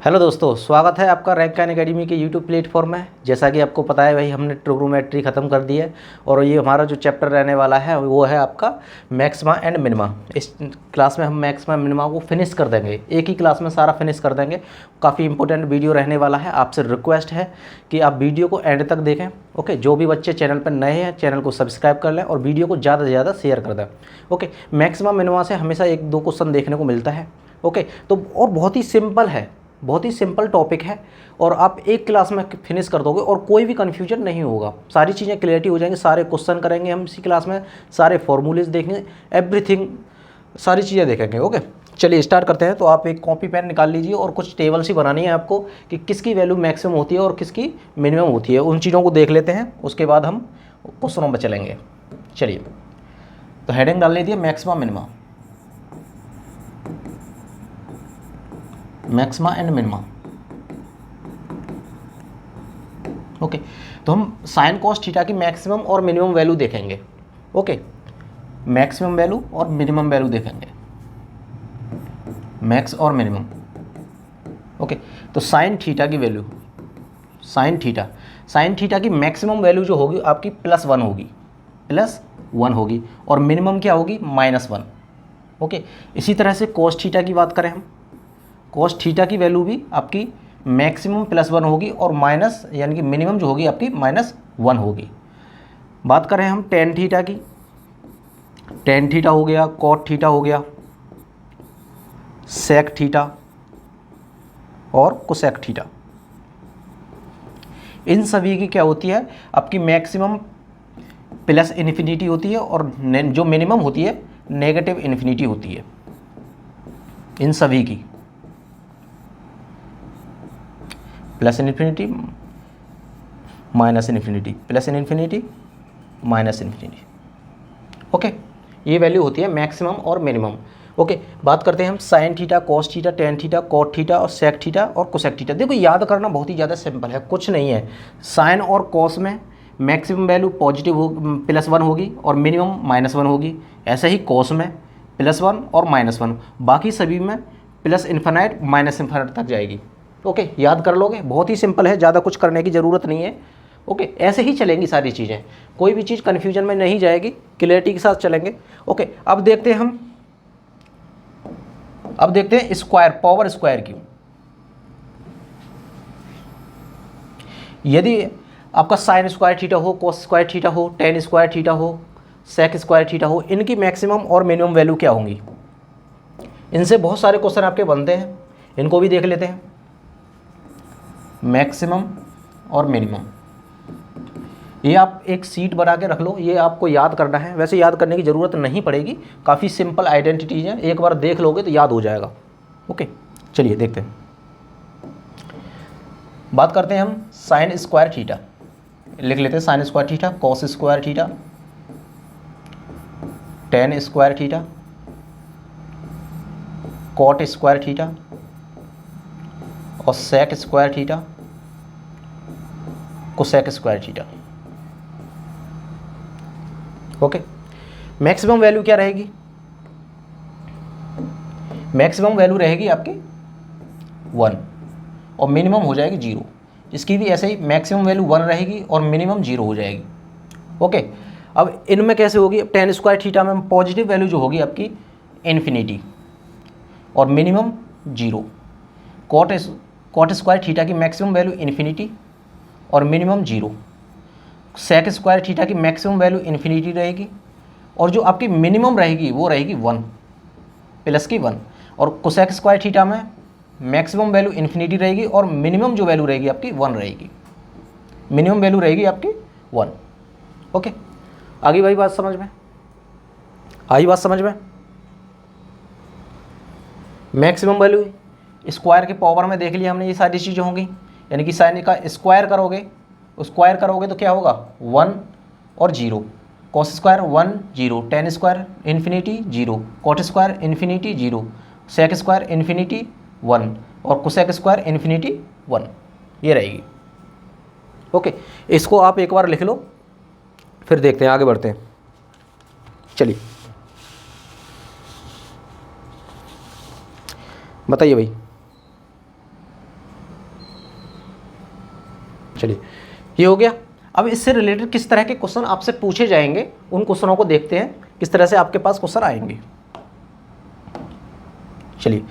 Hello दोस्तों, स्वागत है आपका रैंक अकेडमी के यूट्यूब प्लेटफॉर्म में। जैसा कि आपको पता है भाई, हमने ट्रिग्नोमेट्री ख़त्म कर दी है और ये हमारा जो चैप्टर रहने वाला है वो है आपका मैक्सिमा एंड मिनिमा। इस क्लास में हम मैक्सिमा मिनिमा को फिनिश कर देंगे, एक ही क्लास में सारा फिनिश कर देंगे। काफ़ी इंपॉर्टेंट वीडियो रहने वाला है। आपसे रिक्वेस्ट है कि आप वीडियो को एंड तक देखें। ओके, जो भी बच्चे चैनल पर नए हैं चैनल को सब्सक्राइब कर लें और वीडियो को ज़्यादा से ज़्यादा शेयर कर दें। ओके, मैक्सिमा मिनिमा से हमेशा एक दो क्वेश्चन देखने को मिलता है। ओके, तो और बहुत ही सिंपल है, बहुत ही सिंपल टॉपिक है और आप एक क्लास में फिनिश कर दोगे और कोई भी कन्फ्यूजन नहीं होगा। सारी चीज़ें क्लियरिटी हो जाएंगी, सारे क्वेश्चन करेंगे हम इसी क्लास में, सारे फॉर्मूलेज देखेंगे, एवरीथिंग सारी चीज़ें देखेंगे। ओके, चलिए स्टार्ट करते हैं। तो आप एक कॉपी पेन निकाल लीजिए और कुछ टेबल्स ही बनानी है आपको कि किसकी वैल्यू मैक्सिमम होती है और किसकी मिनिमम होती है। उन चीज़ों को देख लेते हैं, उसके बाद हम क्वेश्चनों पर चलेंगे। चलिए, तो हेडिंग डाल लीजिए maxima minima, maxima and minima. Okay, तो हम साइन कॉस थीटा की मैक्सिमम और मिनिमम वैल्यू देखेंगे। ओके, मैक्सिमम वैल्यू और मिनिमम वैल्यू देखेंगे, मैक्स और मिनिमम। ओके, तो साइन थीटा की वैल्यू, साइन थीटा की मैक्सिमम वैल्यू जो होगी आपकी +1 होगी, +1 होगी और मिनिमम क्या होगी -1। ओके, इसी तरह से कॉस थीटा की बात करें हम, कॉस थीटा की वैल्यू भी आपकी मैक्सिमम +1 होगी और माइनस यानी कि मिनिमम जो होगी आपकी -1 होगी। बात करें हम टेन थीटा की, टेन थीटा हो गया, कॉट थीटा हो गया, सेक थीटा और कोसेक थीटा। इन सभी की क्या होती है आपकी मैक्सिमम +∞ होती है और जो मिनिमम होती है -∞ होती है। इन सभी की +∞, -∞, +∞, -∞। ओके, ये वैल्यू होती है मैक्सिमम और मिनिमम। ओके, बात करते हैं हम sine theta, cos theta, tan theta, cot theta और सेक थीटा और कोसेक थीटा। देखो, याद करना बहुत ही ज़्यादा सिंपल है, कुछ नहीं है। साइन और कॉस में मैक्सिमम वैल्यू पॉजिटिव हो +1 होगी और मिनिमम -1 होगी। ऐसे ही कॉस में +1 और -1, बाकी सभी में +∞, -∞ तक जाएगी। ओके, याद कर लोगे, बहुत ही सिंपल है, ज़्यादा कुछ करने की ज़रूरत नहीं है। ओके, ऐसे ही चलेंगी सारी चीज़ें, कोई भी चीज़ कन्फ्यूजन में नहीं जाएगी, क्लियरिटी के साथ चलेंगे। ओके, अब देखते हैं हम, अब देखते हैं स्क्वायर, पावर स्क्वायर की। यदि आपका साइन स्क्वायर थीटा हो, कॉस स्क्वायर थीटा हो, टेन स्क्वायर थीटा हो, सेक स्क्वायर थीटा हो, इनकी मैक्सिमम और मिनिमम वैल्यू क्या होंगी? इनसे बहुत सारे क्वेश्चन आपके बनते हैं, इनको भी देख लेते हैं। मैक्सिमम और मिनिमम, ये आप एक सीट बना के रख लो, ये आपको याद करना है। वैसे याद करने की ज़रूरत नहीं पड़ेगी, काफ़ी सिंपल आइडेंटिटीज हैं, एक बार देख लोगे तो याद हो जाएगा। ओके, चलिए देखते हैं। बात करते हैं हम साइन स्क्वायर थीटा, लिख लेते हैं sine square theta, cos square theta, tan square theta, cot square theta और sec square theta, cosec square theta. Okay, maximum value क्या रहेगी? मैक्सिमम वैल्यू रहेगी आपकी 1 और मिनिमम हो जाएगी 0। इसकी भी ऐसे ही मैक्सिमम वैल्यू 1 रहेगी और मिनिमम 0 हो जाएगी। ओके, अब इनमें कैसे होगी? टेन स्क्वायर थीटा में पॉजिटिव वैल्यू जो होगी आपकी ∞ और मिनिमम 0। कॉट स्क्वायर थीटा की मैक्सिमम वैल्यू ∞ और मिनिमम 0। सेक स्क्वायर थीटा की मैक्सिमम वैल्यू ∞ रहेगी और जो आपकी मिनिमम रहेगी वो रहेगी 1, +1। और कोसेक स्क्वायर थीटा में मैक्सिमम वैल्यू ∞ रहेगी और मिनिमम जो वैल्यू रहेगी आपकी 1 रहेगी, मिनिमम वैल्यू रहेगी आपकी 1। ओके, आगे भाई बात समझ में आई? बात समझ में? मैक्सिमम वैल्यू स्क्वायर के पावर में देख लिया हमने, ये सारी चीज़ें होंगी, यानी कि साइन का स्क्वायर करोगे तो क्या होगा 1 और 0। Cos square 1 0, tan square ∞ 0, cot square ∞ 0, sec square ∞ 1 और कोसेक स्क्वायर ∞ 1, ये रहेगी। ओके, इसको आप एक बार लिख लो, फिर देखते हैं, आगे बढ़ते हैं। चलिए बताइए भाई। चलिए ये हो गया। अब इससे रिलेटेड किस तरह के क्वेश्चन आपसे पूछे जाएंगे उन क्वेश्चनों को देखते हैं, किस तरह से आपके पास क्वेश्चन आएंगे। चलिए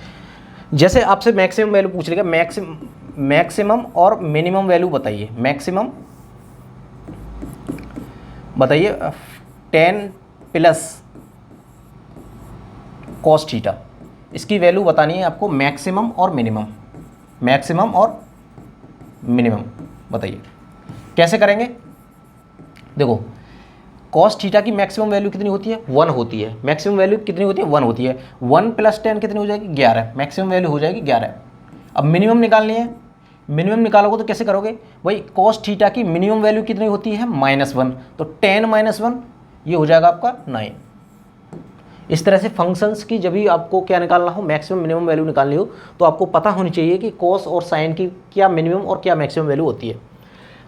जैसे आपसे मैक्सिमम वैल्यू पूछ लेगा, मैक्सिमम और मिनिमम वैल्यू बताइए। मैक्सिमम बताइए 10 प्लस कॉस थीटा, इसकी वैल्यू बतानी है आपको, मैक्सिमम और मिनिमम। मैक्सिमम और मिनिमम बताइए कैसे करेंगे। देखो कॉस थीटा की मैक्सिमम वैल्यू कितनी होती है, 1 होती है। मैक्सिमम वैल्यू कितनी होती है, 1 होती है। 1 प्लस 10 कितनी हो जाएगी, 11। मैक्सिमम वैल्यू हो जाएगी 11। अब मिनिमम निकालनी है। मिनिमम निकालोगे तो कैसे करोगे भाई, कॉस थीटा की मिनिमम वैल्यू कितनी होती है, -1, तो 10 - 1 ये हो जाएगा आपका 9। इस तरह से फंक्शंस की जब भी आपको क्या निकालना हो, मैक्सिमम मिनिमम वैल्यू निकालनी हो, तो आपको पता होनी चाहिए कि कॉस और साइन की क्या मिनिमम और क्या मैक्सिमम वैल्यू होती है।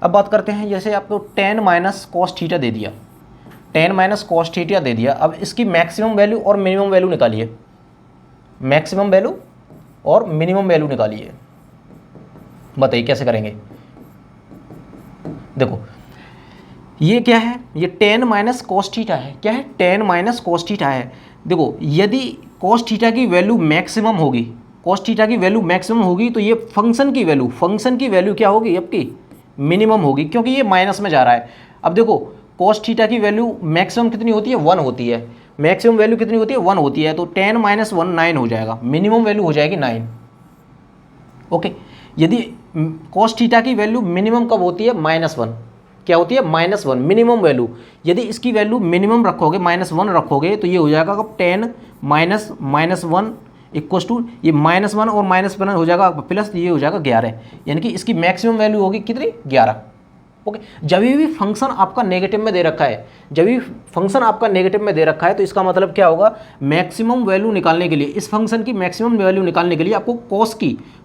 अब बात करते हैं, जैसे आपको 10 माइनस कॉस थीटा दे दिया, 10 माइनस कॉस थीटा दे दिया। अब इसकी मैक्सिमम वैल्यू और मिनिमम वैल्यू निकालिए। मैक्सिमम वैल्यू और मिनिमम वैल्यू निकालिए, बताइए कैसे करेंगे। देखो ये क्या है, ये 10 माइनस कॉस थीटा है। क्या है, 10 माइनस कॉस थीटा है। देखो यदि कॉस थीटा की वैल्यू मैक्सिमम होगी, कॉस थीटा की वैल्यू मैक्सिमम होगी, तो ये फंक्शन की वैल्यू क्या होगी, आपकी मिनिमम होगी, क्योंकि ये माइनस में जा रहा है। अब देखो कॉस थीटा की वैल्यू मैक्सिमम कितनी होती है, 1 होती है। मैक्सिमम वैल्यू कितनी होती है, 1 होती है, तो 10 - 1 9 हो जाएगा। मिनिमम वैल्यू हो जाएगी 9। ओके, यदि कॉस थीटा की वैल्यू मिनिमम कब होती है, -1। क्या होती है, -1 मिनिमम वैल्यू। यदि इसकी वैल्यू मिनिमम रखोगे, -1 रखोगे, तो ये हो जाएगा कब, 10 - -1 इक्वस टू, ये -1 और -1 हो जाएगा प्लस, ये हो जाएगा 11। यानी कि इसकी मैक्सिमम वैल्यू होगी कितनी, 11। ओके, जब भी फंक्शन आपका नेगेटिव में दे रखा है, तो इसका मतलब क्या होगा, मैक्सिमम वैल्यू निकालने के लिए, इस फंक्शन की मैक्सिमम वैल्यू निकालने के लिए आपको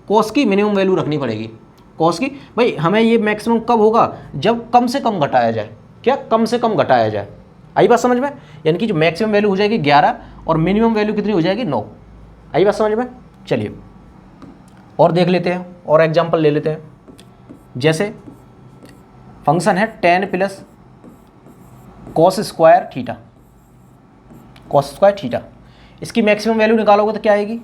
कॉस की मिनिमम वैल्यू रखनी पड़ेगी। कॉस की, भाई हमें ये मैक्सिमम कब होगा, जब कम से कम घटाया जाए। क्या, कम से कम घटाया जाए। आई बात समझ में। यानी कि जो मैक्सिमम वैल्यू हो जाएगी 11 और मिनिमम वैल्यू कितनी हो जाएगी, 9। आई बात समझ में। चलिए और देख लेते हैं, और एग्जांपल ले लेते हैं। जैसे फंक्शन है 10 प्लस कॉस स्क्वायर थीटा, इसकी मैक्सिमम वैल्यू निकालोगे तो क्या आएगी,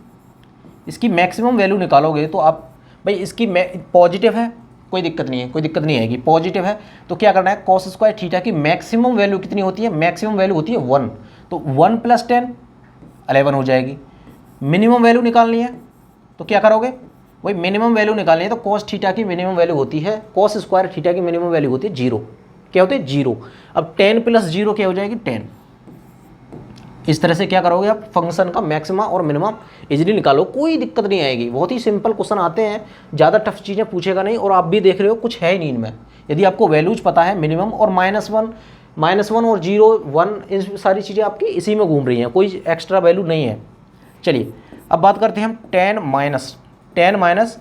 इसकी मैक्सिमम वैल्यू निकालोगे तो आप, भाई इसकी पॉजिटिव है, कोई दिक्कत नहीं आएगी। पॉजिटिव है तो क्या करना है, कॉस स्क्वायर थीटा की मैक्सिमम वैल्यू कितनी होती है, मैक्सिमम वैल्यू होती है 1, तो 1 + 10 11 हो जाएगी। मिनिमम वैल्यू निकालनी है तो क्या करोगे, वही मिनिमम वैल्यू निकालनी है, तो कॉस थीटा की मिनिमम वैल्यू होती है, कॉस स्क्वायर थीटा की मिनिमम वैल्यू होती है 0। क्या होती है, 0। अब 10 + 0 क्या हो जाएगी, 10। इस तरह से क्या करोगे आप, फंक्शन का मैक्सिमा और मिनिमम इजीली निकालो, कोई दिक्कत नहीं आएगी। बहुत ही सिंपल क्वेश्चन आते हैं, ज़्यादा टफ चीज़ें पूछेगा नहीं, और आप भी देख रहे हो कुछ है ही नहीं इनमें। यदि आपको वैल्यूज पता है, मिनिमम और -1 और 0 1, इन सारी चीज़ें आपकी इसी में घूम रही हैं, कोई एक्स्ट्रा वैल्यू नहीं है। चलिए अब बात करते हैं हम 10 माइनस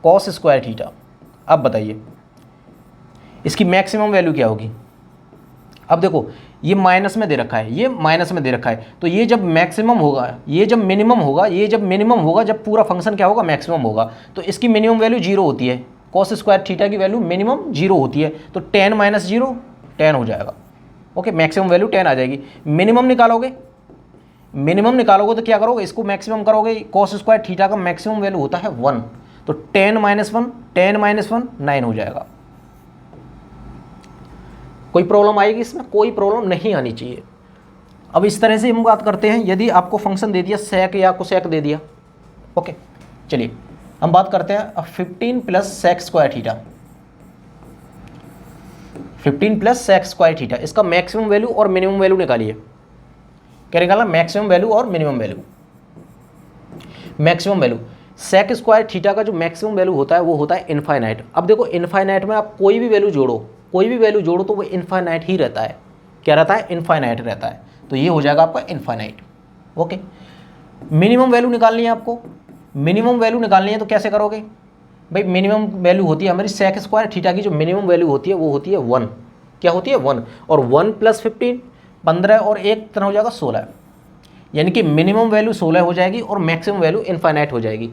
कॉस स्क्वायर थीटा। अब बताइए इसकी मैक्सिमम वैल्यू क्या होगी। अब देखो ये माइनस में दे रखा है, तो ये जब मैक्सिमम होगा, ये जब मिनिमम होगा, जब पूरा फंक्शन क्या होगा, मैक्सिमम होगा, तो इसकी मिनिमम वैल्यू 0 होती है। कॉस स्क्वायर थीटा की वैल्यू मिनिमम 0 होती है, तो 10 - 0 10 हो जाएगा। ओके, मैक्सिमम वैल्यू 10 आ जाएगी। मिनिमम निकालोगे तो क्या करोगे, इसको मैक्सिमम करोगे, कॉस स्क्वायर थीटा का मैक्सिमम वैल्यू होता है 1, तो 10 - 1 9 हो जाएगा। कोई प्रॉब्लम आएगी इसमें, कोई प्रॉब्लम नहीं आनी चाहिए। अब इस तरह से हम बात करते हैं, यदि आपको फंक्शन दे दिया सेक या कोसेक दे दिया। ओके, चलिए हम बात करते हैं अब 15 + सेक स्क्वायर थीटा, इसका मैक्सिमम वैल्यू और मिनिमम वैल्यू निकालिए। क्या निकालना, मैक्सिमम वैल्यू और minimum value. Maximum value sec square theta का जो मैक्सिमम वैल्यू होता है वो होता है इनफाइनाइट। अब देखो इनफाइनाइट में आप कोई भी वैल्यू जोड़ो तो वो इनफाइनाइट ही रहता है। क्या रहता है, इनफाइनाइट रहता है, तो ये हो जाएगा आपका इनफाइनाइट। ओके, मिनिमम वैल्यू निकालनी है आपको। तो कैसे करोगे, भाई मिनिमम वैल्यू होती है हमारी सेक स्क्वायर थीटा की, जो मिनिमम वैल्यू होती है वो होती है 1। क्या होती है, 1, और 1 + 15 15 और 1 कितना हो जाएगा, 16। यानी कि मिनिमम वैल्यू 16 हो जाएगी और मैक्सिमम वैल्यू इनफाइनाइट हो जाएगी।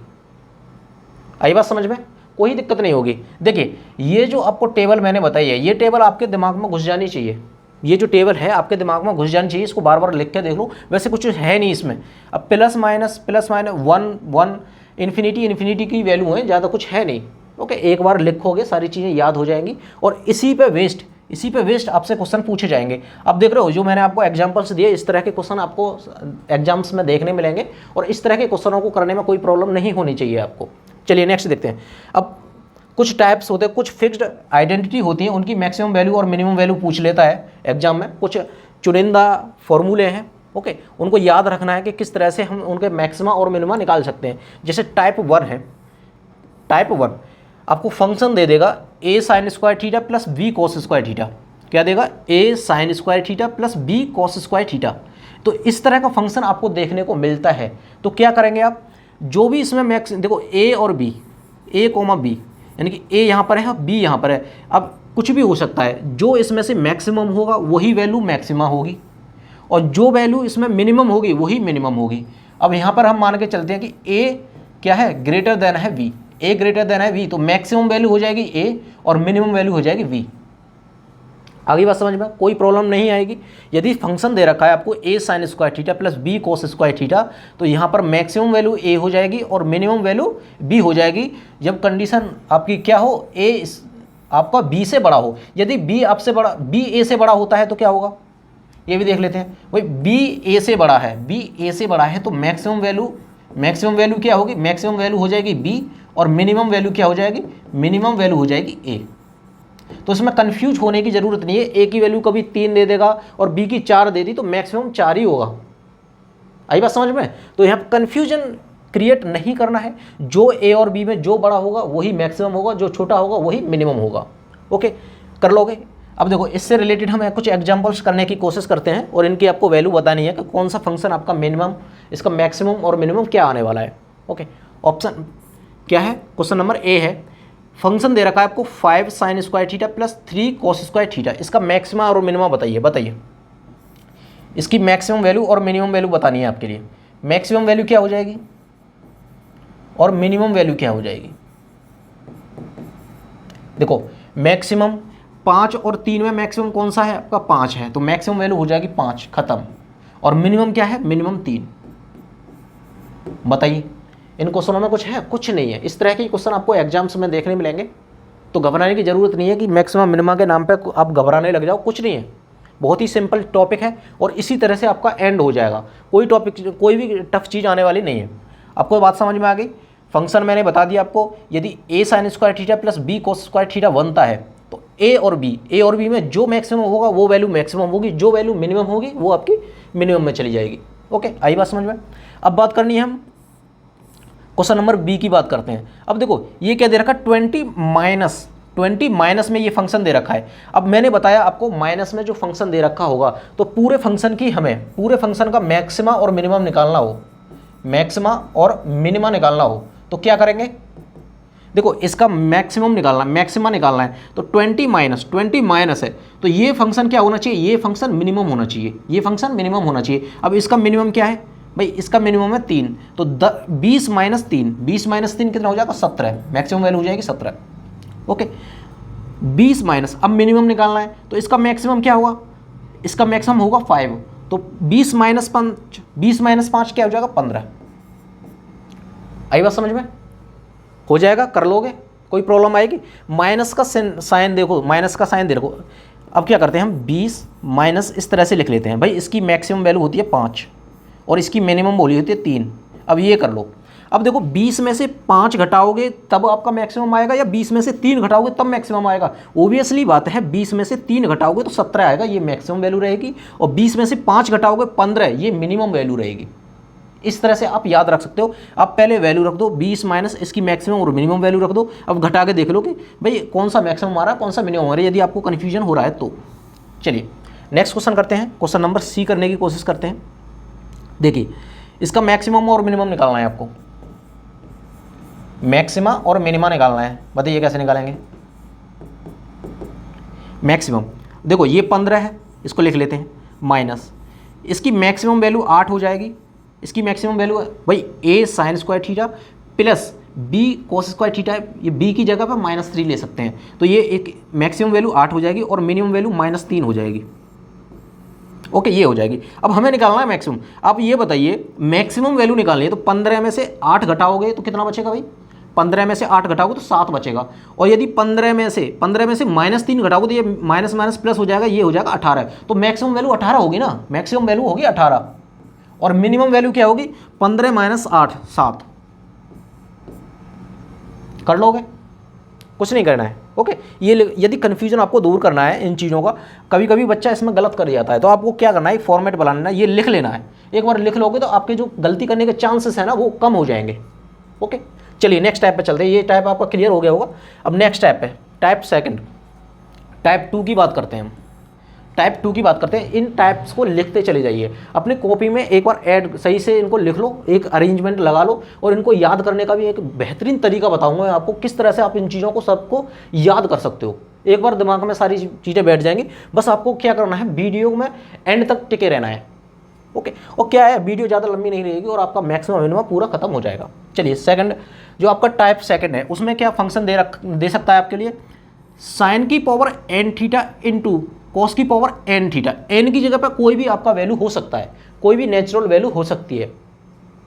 आई बात समझ में। कोई दिक्कत नहीं होगी। देखिए ये जो आपको टेबल मैंने बताई है, ये टेबल आपके दिमाग में घुस जानी चाहिए। ये जो टेबल है आपके दिमाग में घुस जानी चाहिए, इसको बार बार लिख के देख लो। वैसे कुछ है नहीं इसमें। अब प्लस माइनस 1 इन्फिनिटी की वैल्यू है, ज़्यादा कुछ है नहीं। ओके, एक बार लिखोगे सारी चीज़ें याद हो जाएंगी और इसी पे वेस्ट आपसे क्वेश्चन पूछे जाएंगे। अब देख रहे हो जो मैंने आपको एग्जांपल्स दिए, इस तरह के क्वेश्चन आपको एग्जाम्स में देखने मिलेंगे और इस तरह के क्वेश्चनों को करने में कोई प्रॉब्लम नहीं होनी चाहिए आपको। चलिए नेक्स्ट देखते हैं। अब कुछ टाइप्स होते हैं, कुछ फिक्स्ड आइडेंटिटी होती हैं, उनकी मैक्सिमम वैल्यू और मिनिमम वैल्यू पूछ लेता है एग्जाम में। कुछ चुनिंदा फॉर्मूले हैं, ओके, उनको याद रखना है कि किस तरह से हम उनके मैक्सिमा और मिनिमा निकाल सकते हैं। जैसे टाइप 1 है, टाइप 1 आपको फंक्शन दे देगा a sin square theta plus b cos square theta. क्या देगा? a sin square theta plus b cos square theta. तो इस तरह का फंक्शन आपको देखने को मिलता है। तो क्या करेंगे आप, जो भी इसमें मैक्स देखो a और b, a कोमा b, यानी कि a यहाँ पर है और b यहाँ पर है। अब कुछ भी हो सकता है, जो इसमें से मैक्सिमम होगा वही वैल्यू मैक्सिमा होगी और जो वैल्यू इसमें मिनिमम होगी वही मिनिमम होगी। अब यहाँ पर हम मान के चलते हैं कि a क्या है, ग्रेटर देन है v, a ग्रेटर देन है v, तो मैक्सिमम वैल्यू हो जाएगी a और मिनिमम वैल्यू हो जाएगी v। आगे बात समझ में, कोई प्रॉब्लम नहीं आएगी। यदि फंक्शन दे रखा है आपको a sin square theta plus b cos square theta, तो यहाँ पर मैक्सिमम वैल्यू a हो जाएगी और मिनिमम वैल्यू b हो जाएगी जब कंडीशन आपकी क्या हो, a आपका b से बड़ा हो। यदि b आपसे बड़ा, b a से बड़ा होता है तो क्या होगा, ये भी देख लेते हैं। भाई b a से बड़ा है, b a से बड़ा है तो मैक्सिमम वैल्यू क्या होगी, मैक्सिमम वैल्यू हो जाएगी b और मिनिमम वैल्यू क्या हो जाएगी, मिनिमम वैल्यू हो जाएगी a। तो इसमें कंफ्यूज होने की ज़रूरत नहीं है। a की वैल्यू कभी 3 दे देगा और b की 4 दे दी तो मैक्सिमम 4 ही होगा। आई बात समझ में? तो यहाँ पर कन्फ्यूजन क्रिएट नहीं करना है। जो a और b में जो बड़ा होगा वही मैक्सिमम होगा, जो छोटा होगा वही मिनिमम होगा। ओके, कर लोगे? अब देखो इससे रिलेटेड हम कुछ एग्जांपल्स करने की कोशिश करते हैं और इनकी आपको वैल्यू बतानी है कि कौन सा फंक्शन आपका मिनिमम, इसका मैक्सिमम और मिनिमम क्या आने वाला है। ओके, ऑप्शन क्या है, क्वेश्चन नंबर ए है, फंक्शन दे रखा है आपको 5 sin square theta plus 3 cos square theta. इसका मैक्सिमा और मिनिमा बताइए। इसकी मैक्सिमम वैल्यू और मिनिमम वैल्यू बतानी है आपके लिए। मैक्सिमम वैल्यू क्या हो जाएगी और मिनिमम वैल्यू क्या हो जाएगी। देखो मैक्सिमम 5 और 3 में मैक्सिमम कौन सा है आपका, 5 है, तो मैक्सिमम वैल्यू हो जाएगी 5, खत्म। और मिनिमम क्या है, मिनिमम 3। बताइए इन क्वेश्चनों में कुछ है, कुछ नहीं है। इस तरह के क्वेश्चन आपको एग्जाम्स में देखने मिलेंगे, तो घबराने की ज़रूरत नहीं है कि मैक्सिमम मिनिमम के नाम पे आप घबराने लग जाओ, कुछ नहीं है। बहुत ही सिंपल टॉपिक है और इसी तरह से आपका एंड हो जाएगा। कोई भी टफ चीज़ आने वाली नहीं है। आपको बात समझ में आ गई। फंक्शन मैंने बता दिया आपको, यदि a sin square theta plus b cos square theta बनता है तो a और b में जो मैक्सिमम होगा वो वैल्यू मैक्सिमम होगी, जो वैल्यू मिनिमम होगी वो आपकी मिनिमम में चली जाएगी। ओके, आई बात समझ में? अब बात करनी है हम क्वेश्चन नंबर बी की बात करते हैं। अब देखो ये क्या दे रखा है, 20 माइनस में ये फंक्शन दे रखा है। अब मैंने बताया आपको माइनस में जो फंक्शन दे रखा होगा तो पूरे फंक्शन का मैक्सिमा और मिनिमम निकालना हो, तो क्या करेंगे, देखो इसका मैक्सिमा निकालना है तो 20 माइनस है तो ये फंक्शन क्या होना चाहिए, ये फंक्शन मिनिमम होना चाहिए, अब इसका मिनिमम क्या है भाई, इसका मिनिमम है 3, तो 20 माइनस 3 कितना हो जाएगा, 17, मैक्सिमम वैल्यू हो जाएगी 17। ओके, 20 माइनस, अब मिनिमम निकालना है तो इसका मैक्सिमम क्या होगा, इसका मैक्सिमम होगा 5, तो 20 माइनस 5 क्या हो जाएगा, 15। आई बात समझ में? हो जाएगा, कर लोगे, कोई प्रॉब्लम आएगी? माइनस का साइन देखो, देखो। अब क्या करते हैं हम, 20 माइनस इस तरह से लिख लेते हैं भाई, इसकी मैक्सिमम वैल्यू होती है 5 और इसकी मिनिमम वैल्यू होती है 3। अब ये कर लो। अब देखो 20 में से 5 घटाओगे तब आपका मैक्सिमम आएगा या 20 में से 3 घटाओगे तब मैक्सिमम आएगा। ओबियसली बात है, 20 में से 3 घटाओगे तो 17 आएगा, ये मैक्सिमम वैल्यू रहेगी, और 20 में से 5 घटाओगे 15, ये मिनिमम वैल्यू रहेगी। इस तरह से आप याद रख सकते हो। आप पहले वैल्यू रख दो 20 माइनस इसकी मैक्सिमम और मिनिमम वैल्यू रख दो। अब घटा के देख लो कि भाई कौन सा मैक्सिमम आ रहा है, कौन सा मिनिमम आ रहा है, यदि आपको कन्फ्यूजन हो रहा है तो। चलिए नेक्स्ट क्वेश्चन करते हैं, क्वेश्चन नंबर सी करने की कोशिश करते हैं। देखिए इसका मैक्सिमम और मिनिमम निकालना है आपको, मैक्सिमा और मिनिमा निकालना है। बताइए कैसे निकालेंगे मैक्सिमम। देखो ये 15 है, इसको लिख लेते हैं, माइनस इसकी मैक्सिमम वैल्यू 8 हो जाएगी, इसकी मैक्सिमम वैल्यू है भाई a sin square theta plus b cos square theta है, ये बी की जगह पर -3 ले सकते हैं, तो ये एक मैक्सिमम वैल्यू 8 हो जाएगी और मिनिमम वैल्यू -3 हो जाएगी। ओके, ये हो जाएगी। अब हमें निकालना है मैक्सिमम। आप ये बताइए मैक्सिमम वैल्यू निकालनी है, तो 15 में से 8 घटाओगे तो कितना बचेगा भाई? 15 में से 8 घटाओगे तो 7 बचेगा। और यदि 15 में से -3 घटाओगे तो ये माइनस माइनस प्लस हो जाएगा, ये हो जाएगा 18। तो मैक्सिमम वैल्यू 18 होगी ना, मैक्सिमम वैल्यू होगी 18। और मिनिमम वैल्यू क्या होगी? 15 - 8 7। कर लोगे? कुछ नहीं करना है। ओके, ये यदि कन्फ्यूजन आपको दूर करना है इन चीज़ों का, कभी कभी बच्चा इसमें गलत कर जाता है, तो आपको क्या करना है, एक फॉर्मेट बनाना है, ये लिख लेना है। एक बार लिख लोगे तो आपके जो गलती करने के चांसेस हैं ना वो कम हो जाएंगे। ओके, चलिए नेक्स्ट टाइप पे चलते हैं। ये टाइप आपका क्लियर हो गया होगा। अब नेक्स्ट टाइप है टाइप सेकंड, टाइप 2 की बात करते हैं हम। टाइप 2 की बात करते हैं। इन टाइप्स को लिखते चले जाइए अपनी कॉपी में, एक बार ऐड सही से इनको लिख लो, एक अरेंजमेंट लगा लो, और इनको याद करने का भी एक बेहतरीन तरीका बताऊंगा मैं आपको, किस तरह से आप इन चीज़ों को सबको याद कर सकते हो। एक बार दिमाग में सारी चीज़ें बैठ जाएंगी, बस आपको क्या करना है, वीडियो में एंड तक टिके रहना है। ओके, और क्या है, वीडियो ज़्यादा लंबी नहीं रहेगी और आपका मैक्सिमम मिनिमम पूरा खत्म हो जाएगा। चलिए सेकंड, जो आपका टाइप सेकंड है, उसमें क्या फंक्शन दे सकता है आपके लिए, साइन की power n theta into cos की पावर n थीटा। n की जगह पर कोई भी आपका वैल्यू हो सकता है, कोई भी नेचुरल वैल्यू हो सकती है।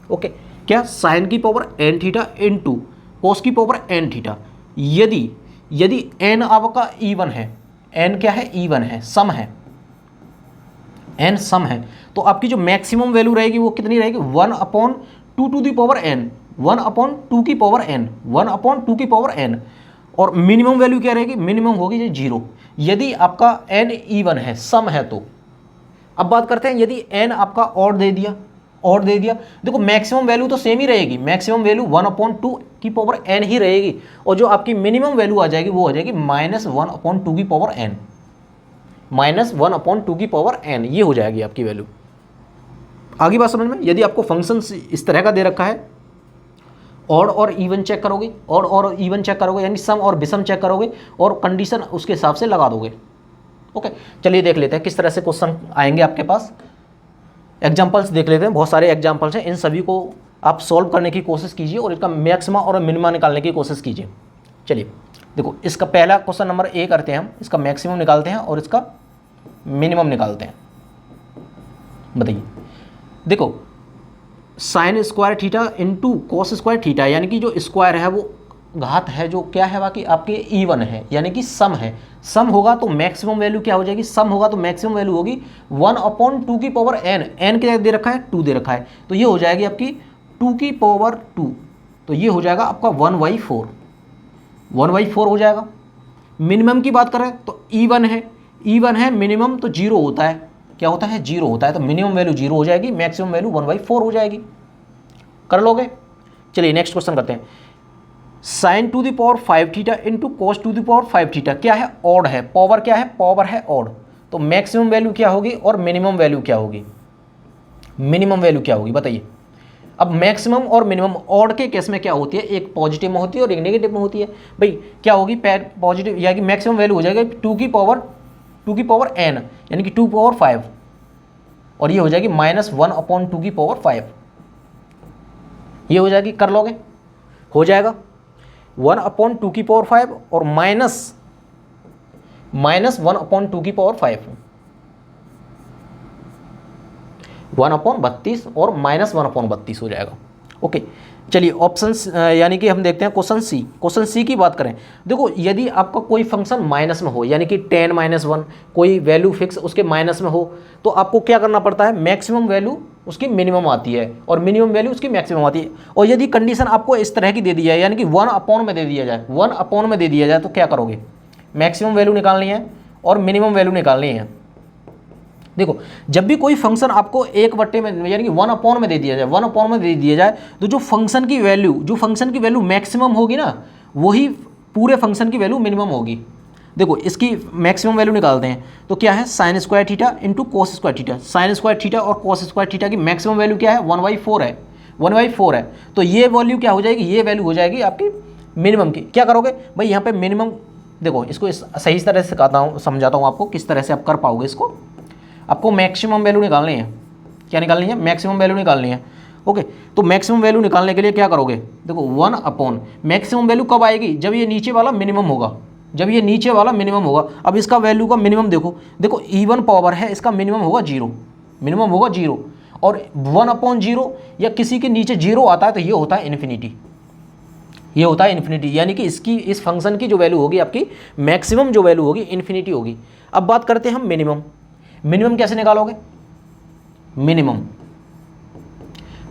ओके, क्या, साइन की power n theta into cos की पावर n थीटा। यदि n आपका इवन है, n क्या है, इवन है, सम है, n सम है, तो आपकी जो मैक्सिमम वैल्यू रहेगी वो कितनी रहेगी, 1/2 टू दी पावर n, 1/2 की पावर n, 1/2 की पावर n। और मिनिमम वैल्यू क्या रहेगी, मिनिमम होगी ये 0, यदि आपका n इवन है, सम है तो। अब बात करते हैं यदि n आपका ऑड दे दिया, देखो मैक्सिमम वैल्यू तो सेम ही रहेगी, मैक्सिमम वैल्यू 1/2 की पावर n ही रहेगी, और जो आपकी मिनिमम वैल्यू आ जाएगी वो आ जाएगी -1/2 की पावर n, -1/2 की पावर n, ये हो जाएगी आपकी वैल्यू। आगे बात समझ में? यदि आपको फंक्शन इस तरह का दे रखा है, ऑड और इवन चेक करोगे, ऑड और इवन चेक करोगे, यानी सम और विषम चेक करोगे, और कंडीशन उसके हिसाब से लगा दोगे। ओके, चलिए देख लेते हैं किस तरह से क्वेश्चन आएंगे आपके पास। एग्जाम्पल्स देख लेते हैं, बहुत सारे एग्जाम्पल्स हैं, इन सभी को आप सॉल्व करने की कोशिश कीजिए और इसका मैक्सिमा और मिनिमा निकालने की कोशिश कीजिए। चलिए देखो, इसका पहला क्वेश्चन नंबर A करते हैं हम, इसका मैक्सिमम निकालते हैं और इसका मिनिमम निकालते हैं। बताइए, देखो sign square theta into cos square theta, यानी कि जो स्क्वायर है वो घात है, जो क्या है बाकी आपके इवन है, यानी कि सम है। सम होगा तो मैक्सिमम वैल्यू क्या हो जाएगी, सम होगा तो मैक्सिमम वैल्यू होगी 1/2 की पावर n, n क्या दे रखा है, 2 दे रखा है, तो ये हो जाएगी आपकी 2 की पावर 2, तो ये हो जाएगा आपका 1/4, 1/4 हो जाएगा। मिनिमम की बात करें तो इवन है, मिनिमम तो 0 होता है, क्या होता है, 0 होता है, तो मिनिमम वैल्यू 0 हो जाएगी, मैक्सिमम वैल्यू 1/4 हो जाएगी। कर लोगे? चलिए नेक्स्ट क्वेश्चन करते हैं। Sign to the power 5 theta into cos two the power 5 theta, क्या है, ऑड है, पावर क्या है, पावर है ऑड, तो मैक्सिमम वैल्यू क्या होगी और मिनिमम वैल्यू क्या होगी, मिनिमम वैल्यू क्या होगी बताइए। अब मैक्सिमम और मिनिमम ऑड के केस में क्या होती है, एक पॉजिटिव में होती है और एक नेगेटिव में होती है। भाई क्या होगी, पॉजिटिव यानी कि मैक्सिमम वैल्यू हो जाएगा 2 की पावर n, यानी कि 2 पावर 5, और ये हो जाएगी -1/2 की पावर 5, ये हो जाएगी। कर लोगे? हो जाएगा 1/2 की पावर 5 और -1/2 की पावर 5, 1/32 और -1/32 हो जाएगा। ओके, चलिए ऑप्शंस, यानी कि हम देखते हैं क्वेश्चन सी की बात करें। देखो यदि आपका कोई फंक्शन माइनस में हो, यानी कि 10 - 1, कोई वैल्यू फिक्स उसके माइनस में हो, तो आपको क्या करना पड़ता है, मैक्सिमम वैल्यू उसकी मिनिमम आती है और मिनिमम वैल्यू उसकी मैक्सिमम आती है। और यदि कंडीशन आपको इस तरह की दे दी जाए, यानी कि 1/, में दे दिया जाए, 1/, में दे दिया जाए, तो क्या करोगे, मैक्सिमम वैल्यू निकालनी है और मिनिमम वैल्यू निकालनी है। देखो जब भी कोई फंक्शन आपको 1/, में यानी कि 1/, में दे दिया जाए, 1/, में दे दिया जाए, तो जो फंक्शन की वैल्यू मैक्सिमम होगी ना, वही पूरे फंक्शन की वैल्यू मिनिमम होगी। देखो इसकी मैक्सिमम वैल्यू निकालते हैं, तो क्या है, sign square theta into cos square theta. Sign square theta और कॉस स्क्वायर थीटा की मैक्सिमम वैल्यू क्या है, 1/4 है, 1/4 है, तो ये वैल्यू क्या हो जाएगी, ये वैल्यू हो जाएगी आपकी मिनिमम की। क्या करोगे भाई, यहाँ पे मिनिमम, देखो इसको सही तरह से सिखाता हूँ, समझाता हूँ आपको किस तरह से आप कर पाओगे इसको। आपको मैक्सिमम वैल्यू निकालनी है, क्या निकालनी है, मैक्सिमम वैल्यू निकालनी है, ओके, तो मैक्सिमम वैल्यू निकालने के लिए क्या करोगे, देखो 1 अपॉन मैक्सिमम वैल्यू कब आएगी, जब ये नीचे वाला मिनिमम होगा, जब ये नीचे वाला मिनिमम होगा। अब इसका वैल्यू का मिनिमम देखो, देखो इवन पावर है, इसका मिनिमम होगा 0, मिनिमम होगा 0, और 1 अपॉन 0 या किसी के नीचे 0 आता है तो ये होता है इन्फिनिटी, ये होता है इन्फिनिटी, यानी कि इसकी इस फंक्शन की जो वैल्यू होगी आपकी मैक्सिमम जो वैल्यू होगी इन्फिनिटी होगी। अब बात करते हैं हम मिनिमम, मिनिमम कैसे निकालोगे, मिनिमम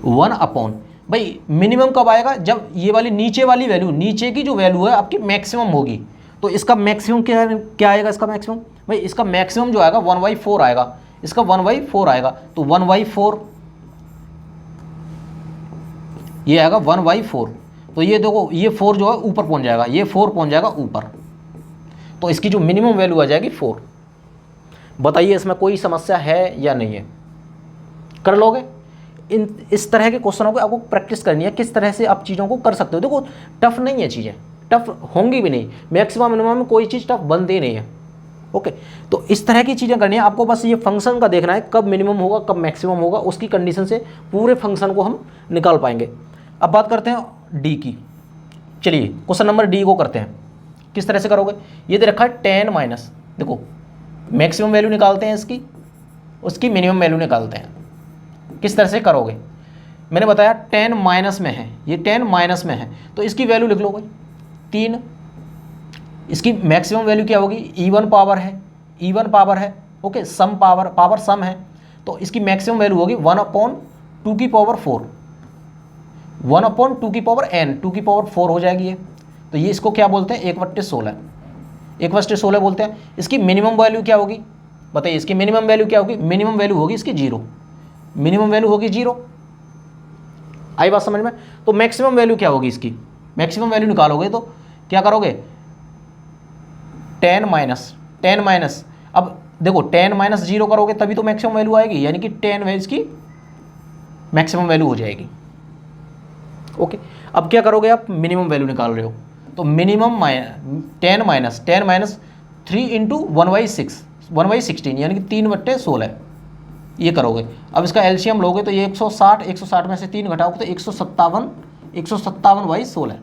1 अपॉन, भाई मिनिमम कब आएगा, जब ये वाली नीचे वाली वैल्यू, नीचे की जो वैल्यू है आपकी मैक्सिमम होगी। तो इसका मैक्सिमम क्या आएगा, इसका मैक्सिमम, भाई इसका मैक्सिमम जो आएगा 1/4 आएगा, इसका 1/4 आएगा, तो 1/4 ये आएगा 1/4, तो ये देखो ये 4 जो है ऊपर पहुंच जाएगा, ये 4 पहुंच जाएगा ऊपर, तो इसकी जो मिनिमम वैल्यू आ जाएगी 4। बताइए इसमें कोई समस्या है या नहीं है, कर लोगे। इस तरह के क्वेश्चनों को आपको प्रैक्टिस करनी है, किस तरह से आप चीज़ों को कर सकते हो। देखो टफ नहीं है चीज़ें, टफ होंगी भी नहीं, मैक्सिमम मिनिमम में कोई चीज़ टफ बनती नहीं है। ओके, तो इस तरह की चीज़ें करनी है आपको, बस ये फंक्शन का देखना है कब मिनिमम होगा कब मैक्सिमम होगा, उसकी कंडीशन से पूरे फंक्शन को हम निकाल पाएंगे। अब बात करते हैं डी की, चलिए क्वेश्चन नंबर डी को करते हैं। किस तरह से करोगे, ये दे रखा है 10 माइनस, देखो मैक्सिमम वैल्यू निकालते हैं इसकी, उसकी मिनिमम वैल्यू निकालते हैं। किस तरह से करोगे, मैंने बताया 10 माइनस में है, ये 10 माइनस में है, तो इसकी वैल्यू लिख लो भाई 3। इसकी मैक्सिमम वैल्यू क्या होगी, इवन पावर है, इवन पावर है, ओके, सम पावर, पावर सम है, तो इसकी मैक्सिमम वैल्यू होगी 1/2 की पावर 4, 1/2 की पावर n, 2 की पावर 4 हो जाएगी ये। तो ये इसको क्या बोलते हैं, 1/16, 1/16 बोलते हैं। इसकी मिनिमम वैल्यू क्या होगी, बताइए इसकी मिनिमम वैल्यू क्या होगी, मिनिमम वैल्यू होगी इसकी 0, मिनिमम वैल्यू होगी 0। आई बात समझ में। तो मैक्सिमम वैल्यू क्या होगी इसकी, मैक्सिमम वैल्यू निकालोगे तो क्या करोगे, 10 माइनस, अब देखो 10 माइनस 0 करोगे तभी तो मैक्सिमम वैल्यू आएगी, यानी कि 10 वैल्यू इसकी मैक्सिमम वैल्यू हो जाएगी। ओके, अब क्या करोगे, आप मिनिमम वैल्यू निकाल रहे हो, तो मिनिमम 10 माइनस 3 इंटू 1/16 यानी कि 3/16 ये करोगे। अब इसका एलसीएम लोगे तो ये 160 में से 3 घटाओगे तो 157/16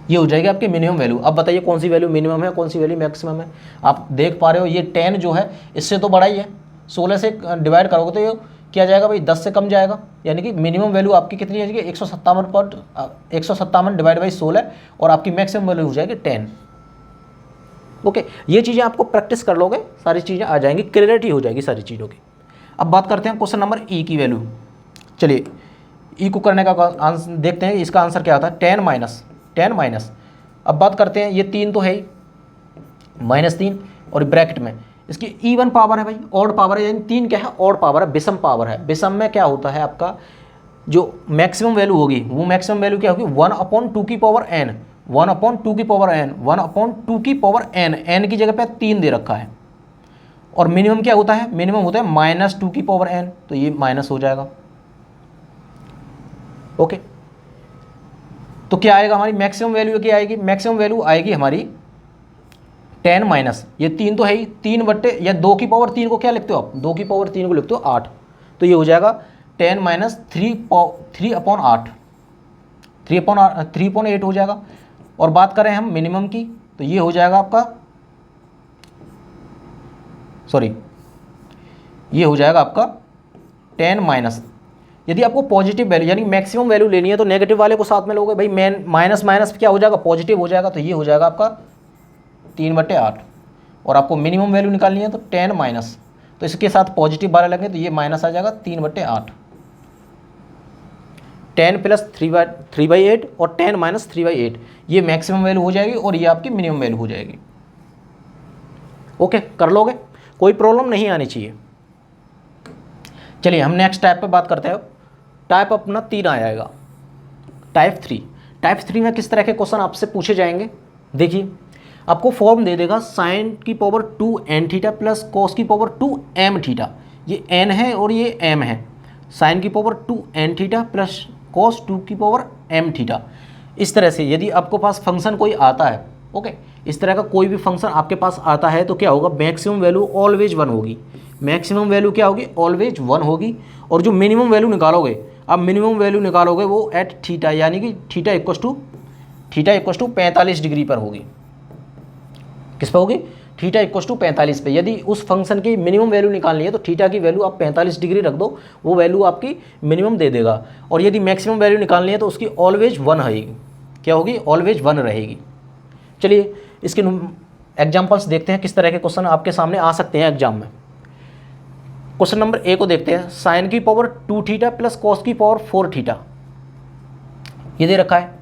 ये हो जाएगी आपकी मिनिमम वैल्यू। अब बताइए कौन सी वैल्यू मिनिमम है, कौन सी वैल्यू मैक्सिमम है। आप देख पा रहे हो ये 10 जो है इससे तो बड़ा ही है, 16 से डिवाइड करोगे तो ये क्या जाएगा भाई, 10 से कम जाएगा, यानी कि मिनिमम वैल्यू आपकी कितनी है, 157 डिवाइड बाई 16 और आपकी मैक्सिमम वैल्यू हो जाएगी 10। ओके, ये चीज़ें आपको प्रैक्टिस कर लोगे, सारी चीज़ें आ जाएंगी, क्लियरिटी हो जाएगी सारी चीज़ों की। अब बात करते हैं क्वेश्चन नंबर ई की वैल्यू। चलिए ई को करने का आंसर देखते हैं, इसका आंसर क्या होता है, 10 माइनस। अब बात करते हैं, ये 3 तो है ही, -3 और ब्रैकेट में इसकी इवन पावर है भाई, ऑड पावर है, यानी 3 क्या है, ऑड पावर है, विषम पावर है। विषम में क्या होता है आपका जो मैक्सिमम वैल्यू होगी, वो मैक्सिमम वैल्यू क्या होगी, 1/2 की पावर n, 1/2 की पावर n, 1/2 की पावर n, n की जगह पे 3 दे रखा है। और मिनिमम क्या होता है, मिनिमम होता है -2 की पावर n, तो ये माइनस हो जाएगा। ओके, तो क्या आएगा हमारी मैक्सिमम वैल्यू, क्या आएगी, मैक्सिमम वैल्यू आएगी हमारी 10 माइनस, ये 3 तो है ही, 3 बट्टे या 2 की पावर 3 को क्या लिखते हो आप, 2 की पावर 3 को लिखते हो 8, तो ये हो जाएगा 10 माइनस 3/8, 3/8 हो जाएगा। और बात करें हम मिनिमम की तो ये हो जाएगा आपका, सॉरी ये हो जाएगा आपका 10 माइनस, यदि आपको पॉजिटिव वैल्यू यानी मैक्सिमम वैल्यू लेनी है तो नेगेटिव वाले को साथ में लोगे भाई, माइनस क्या हो जाएगा, पॉजिटिव हो जाएगा, तो ये हो जाएगा आपका 3/8। और आपको मिनिमम वैल्यू निकालनी है तो 10 माइनस, तो इसके साथ पॉजिटिव वाला लगेंगे तो ये माइनस आ जाएगा 3/8, 10 प्लस 3/8 और 10 माइनस 3/8 ये मैक्सिमम वैल्यू हो जाएगी और ये आपकी मिनिमम वैल्यू हो जाएगी। ओके, कर लोगे, कोई प्रॉब्लम नहीं आनी चाहिए। चलिए हम नेक्स्ट टाइप पे बात करते हैं। टाइप अपना 3 आ जाएगा, टाइप 3 में किस तरह के क्वेश्चन आपसे पूछे जाएंगे। देखिए आपको फॉर्म दे देगा साइन की power 2n theta plus cos की पावर 2m थीटा, ये n है और ये m है, साइन की power 2n theta plus cos 2 की पावर m थीटा। इस तरह से यदि आपको पास फंक्शन कोई आता है, ओके, इस तरह का कोई भी फंक्शन आपके पास आता है तो क्या होगा, मैक्सिमम वैल्यू ऑलवेज 1 होगी, मैक्सिमम वैल्यू क्या होगी, ऑलवेज 1 होगी। और जो मिनिमम वैल्यू निकालोगे, अब मिनिमम वैल्यू निकालोगे वो एट थीटा, यानी कि थीटा इक्वस टू 45 डिग्री पर होगी। किस पर होगी, थीटा इक्वस टू 45 पे। यदि उस फंक्शन की मिनिमम वैल्यू निकालनी है तो थीटा की वैल्यू आप 45 डिग्री रख दो, वो वैल्यू आपकी मिनिमम दे देगा। और यदि मैक्सिमम वैल्यू निकालनी है तो उसकी ऑलवेज 1 रहेगी। क्या होगी, ऑलवेज 1 रहेगी। चलिए इसके एग्जाम्पल्स देखते हैं, किस तरह के क्वेश्चन आपके सामने आ सकते हैं एग्जाम में। क्वेश्चन नंबर ए को देखते हैं, साइन की पावर 2 थीटा प्लस कॉस की पावर 4 थीटा। ये दे रखा है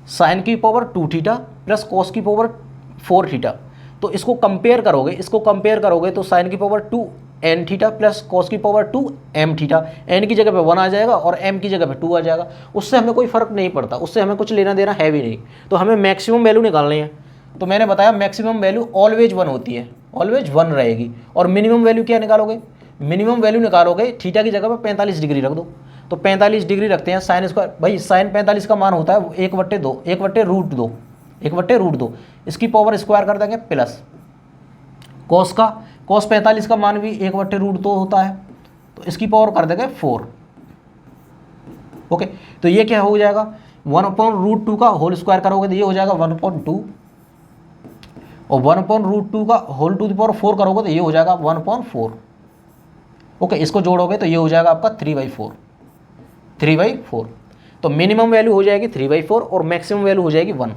साइन की पावर 2 थीटा प्लस कॉस की पावर 4 थीटा। तो इसको कंपेयर करोगे तो साइन की power 2 n theta plus cos की पावर 2 एम थीटा। एन की जगह पे 1 आ जाएगा और एम की जगह पे 2 आ जाएगा। उससे हमें कोई फर्क नहीं पड़ता, उससे हमें कुछ लेना देना है भी नहीं। तो हमें मैक्सिमम वैल्यू निकालनी है। तो मैंने बताया मैक्सिमम वैल्यू ऑलवेज 1 होती है, ऑलवेज 1 रहेगी। और मिनिमम वैल्यू क्या निकालोगे, मिनिमम वैल्यू निकालोगे थीटा की जगह पर 45 डिग्री रख दो। तो 45 डिग्री रखते हैं, साइन स्क्वायर, भाई साइन 45 का मान होता है 1/2, 1/√2। इसकी पावर स्क्वायर कर देंगे प्लस कॉस 45 का मान भी 1/√2 होता है, तो इसकी पावर कर देंगे 4। ओके, तो ये क्या हो जाएगा, 1/√2 का होल स्क्वायर करोगे तो ये हो जाएगा 1/2, और 1/√2 का होल टू द पावर 4 करोगे तो ये हो जाएगा 1/4। ओके, इसको जोड़ोगे तो ये हो जाएगा आपका 3/4। तो मिनिमम वैल्यू हो जाएगी 3/4 और मैक्सिमम वैल्यू हो जाएगी 1।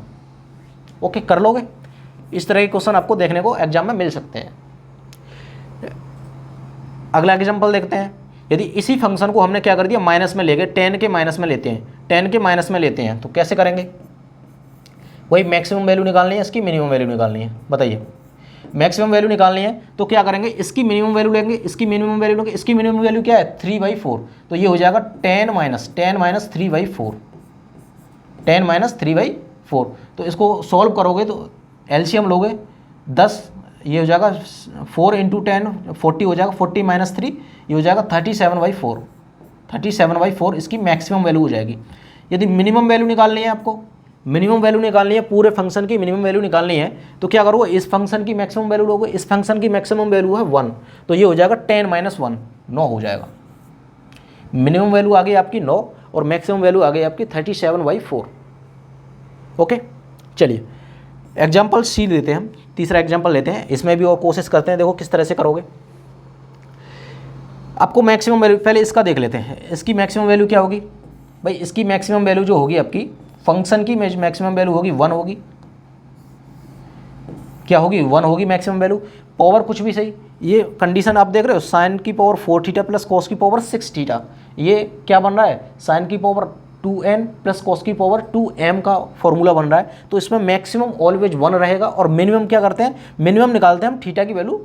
ओके, कर लोगे। इस तरह के क्वेश्चन आपको देखने को एग्जाम में मिल सकते हैं। अगला एग्जाम्पल देखते हैं। यदि इसी फंक्शन को हमने क्या कर दिया, माइनस में ले गए, 10 के माइनस में लेते हैं, तो कैसे करेंगे, वही मैक्सिमम वैल्यू निकालनी है, इसकी मिनिमम वैल्यू निकालनी है। बताइए, मैक्सिमम वैल्यू निकालनी है तो क्या करेंगे, इसकी मिनिमम वैल्यू लेंगे, इसकी मिनिमम वैल्यू क्या है 3/4। तो ये हो जाएगा 10 माइनस 3/4, 10 माइनस 3/4। तो इसको सॉल्व करोगे तो एलसीएम लोगे 10, ये हो जाएगा 4 × 10 40 हो जाएगा, 40 माइनस 3 ये हो जाएगा 37/4 इसकी मैक्सिमम वैल्यू हो जाएगी। यदि मिनिमम वैल्यू निकालनी है आपको, पूरे फंक्शन की मिनिमम वैल्यू निकालनी है, तो क्या करोगे, इस फंक्शन की मैक्सिमम वैल्यू लोगे, इस फंक्शन की मैक्सिमम वैल्यू है 1, तो ये हो जाएगा 10 माइनस 1, 9 हो जाएगा। मिनिमम वैल्यू आ गई आपकी 9 और मैक्सिमम वैल्यू आ गई आपकी 37/4। ओके, चलिए एग्जाम्पल सी लेते हैं हम, तीसरा एग्जाम्पल लेते हैं, इसमें भी और कोशिश करते हैं, देखो किस तरह से करोगे। आपको मैक्सिमम वैल्यू, पहले इसका देख लेते हैं, इसकी मैक्सिमम वैल्यू क्या होगी, भाई इसकी मैक्सिमम वैल्यू जो होगी आपकी फंक्शन की मैक्सिमम वैल्यू होगी 1 होगी। क्या होगी, 1 होगी मैक्सिमम वैल्यू। पावर कुछ भी सही, ये कंडीशन आप देख रहे हो, साइन की पावर 4 थीटा प्लस कॉस की पावर 6 थीटा। ये क्या बन रहा है, साइन की पावर 2n प्लस कॉस की पावर 2m का फॉर्मूला बन रहा है। तो इसमें मैक्सिमम ऑलवेज 1 रहेगा और मिनिमम क्या करते हैं, मिनिमम निकालते हैं हम थीटा की वैल्यू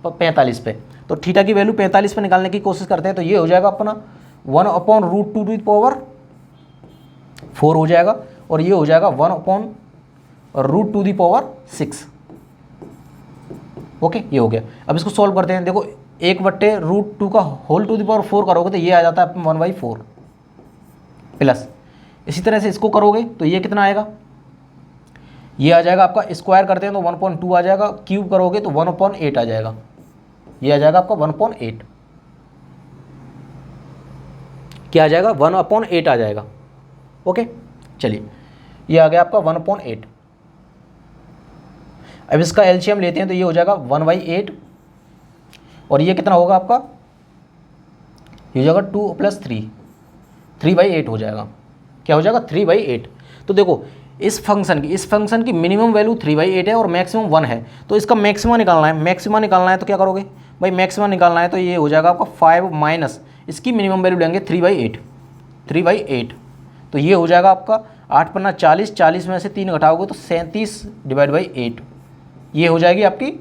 45 पे। तो थीटा की वैल्यू 45 पे निकालने की कोशिश करते हैं, तो ये हो जाएगा अपना 1/√2 की पावर 4 हो जाएगा, और ये हो जाएगा 1/√2 की पावर 6। ओके, ये हो गया। अब इसको सॉल्व करते हैं, देखो 1/√2 का होल टू द पावर 4 करोगे तो ये आ जाता है 1/4 प्लस, इसी तरह से इसको करोगे तो ये कितना आएगा, ये आ जाएगा आपका, स्क्वायर करते हैं तो 1/2 आ जाएगा, क्यूब करोगे तो 1/8 आ जाएगा, ये आ जाएगा आपका 1/8। क्या आ जाएगा, 1/8 आ जाएगा। ओके, चलिए ये आ गया आपका 1/8। अब इसका एलसीएम लेते हैं तो ये हो जाएगा 1/8, और ये कितना होगा आपका, ये हो जाएगा 2 + 3/8 हो जाएगा। क्या हो जाएगा, 3/8। तो देखो इस फंक्शन की मिनिमम वैल्यू 3/8 है और मैक्सिमम 1 है, तो इसका मैक्सिमा निकालना है। तो क्या करोगे भाई, मैक्सिमा निकालना है तो ये हो जाएगा आपका 5 माइनस इसकी मिनिमम वैल्यू लेंगे 3/8। तो ये हो जाएगा आपका 8 × 40, 40 में से 3 घटाओगे तो 37/8। ये हो जाएगी आपकी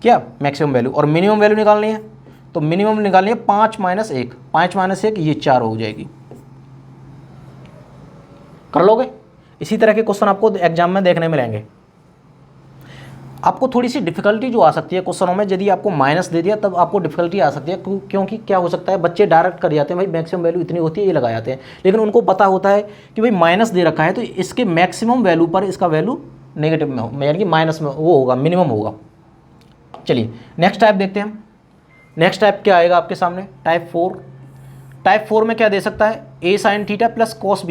क्या, मैक्सिमम वैल्यू। और मिनिमम वैल्यू निकालनी है, तो मिनिमम निकालनी है 5 - 1, 5 - 1 ये 4 हो जाएगी। कर लोगे। इसी तरह के क्वेश्चन आपको एग्जाम में देखने मिलेंगे। आपको थोड़ी सी डिफिकल्टी जो आ सकती है क्वेश्चनों में, यदि आपको माइनस दे दिया तब आपको डिफिकल्टी आ सकती है, क्योंकि क्या हो सकता है, बच्चे डायरेक्ट कर जाते हैं भाई मैक्सिमम वैल्यू इतनी होती है, ये लगा जाते हैं, लेकिन उनको पता होता है कि भाई माइनस दे रखा है तो इसके मैक्सिमम वैल्यू पर इसका वैल्यू नेगेटिव में हो, यानी कि माइनस में वो होगा, मिनिमम होगा। चलिए नेक्स्ट टाइप देखते हैं हम। नेक्स्ट टाइप क्या आएगा आपके सामने, टाइप 4। टाइप 4 में क्या दे सकता है, A sine theta plus cos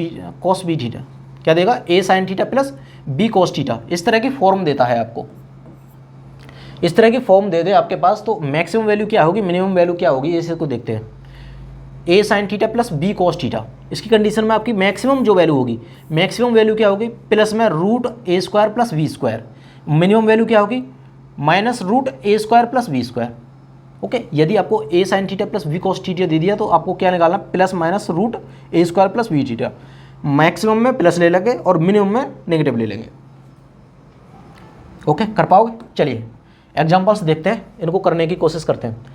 B theta, क्या देगा, A sine theta plus B cos theta, इस तरह की फॉर्म देता है आपको। इस तरह की फॉर्म दे दे आपके पास, तो मैक्सिमम वैल्यू क्या होगी, मिनिमम वैल्यू क्या होगी, इसे को देखते हैं। A sine theta plus B cos theta, इसकी कंडीशन में आपकी मैक्सिमम जो वैल्यू होगी, मैक्सिमम वैल्यू क्या होगी, प्लस में root A square plus V square. Minimum value क्या होगी, minus root A square plus V square. Okay, यदि आपको A sine theta plus V cos theta दे दिया तो आपको क्या निकालना, plus minus root A square plus V theta. Maximum में प्लस ले लेंगे और मिनिमम में नेगेटिव ले लेंगे। ओके, कर पाओगे? चलिए एग्जांपल्स देखते हैं, इनको करने की कोशिश करते हैं।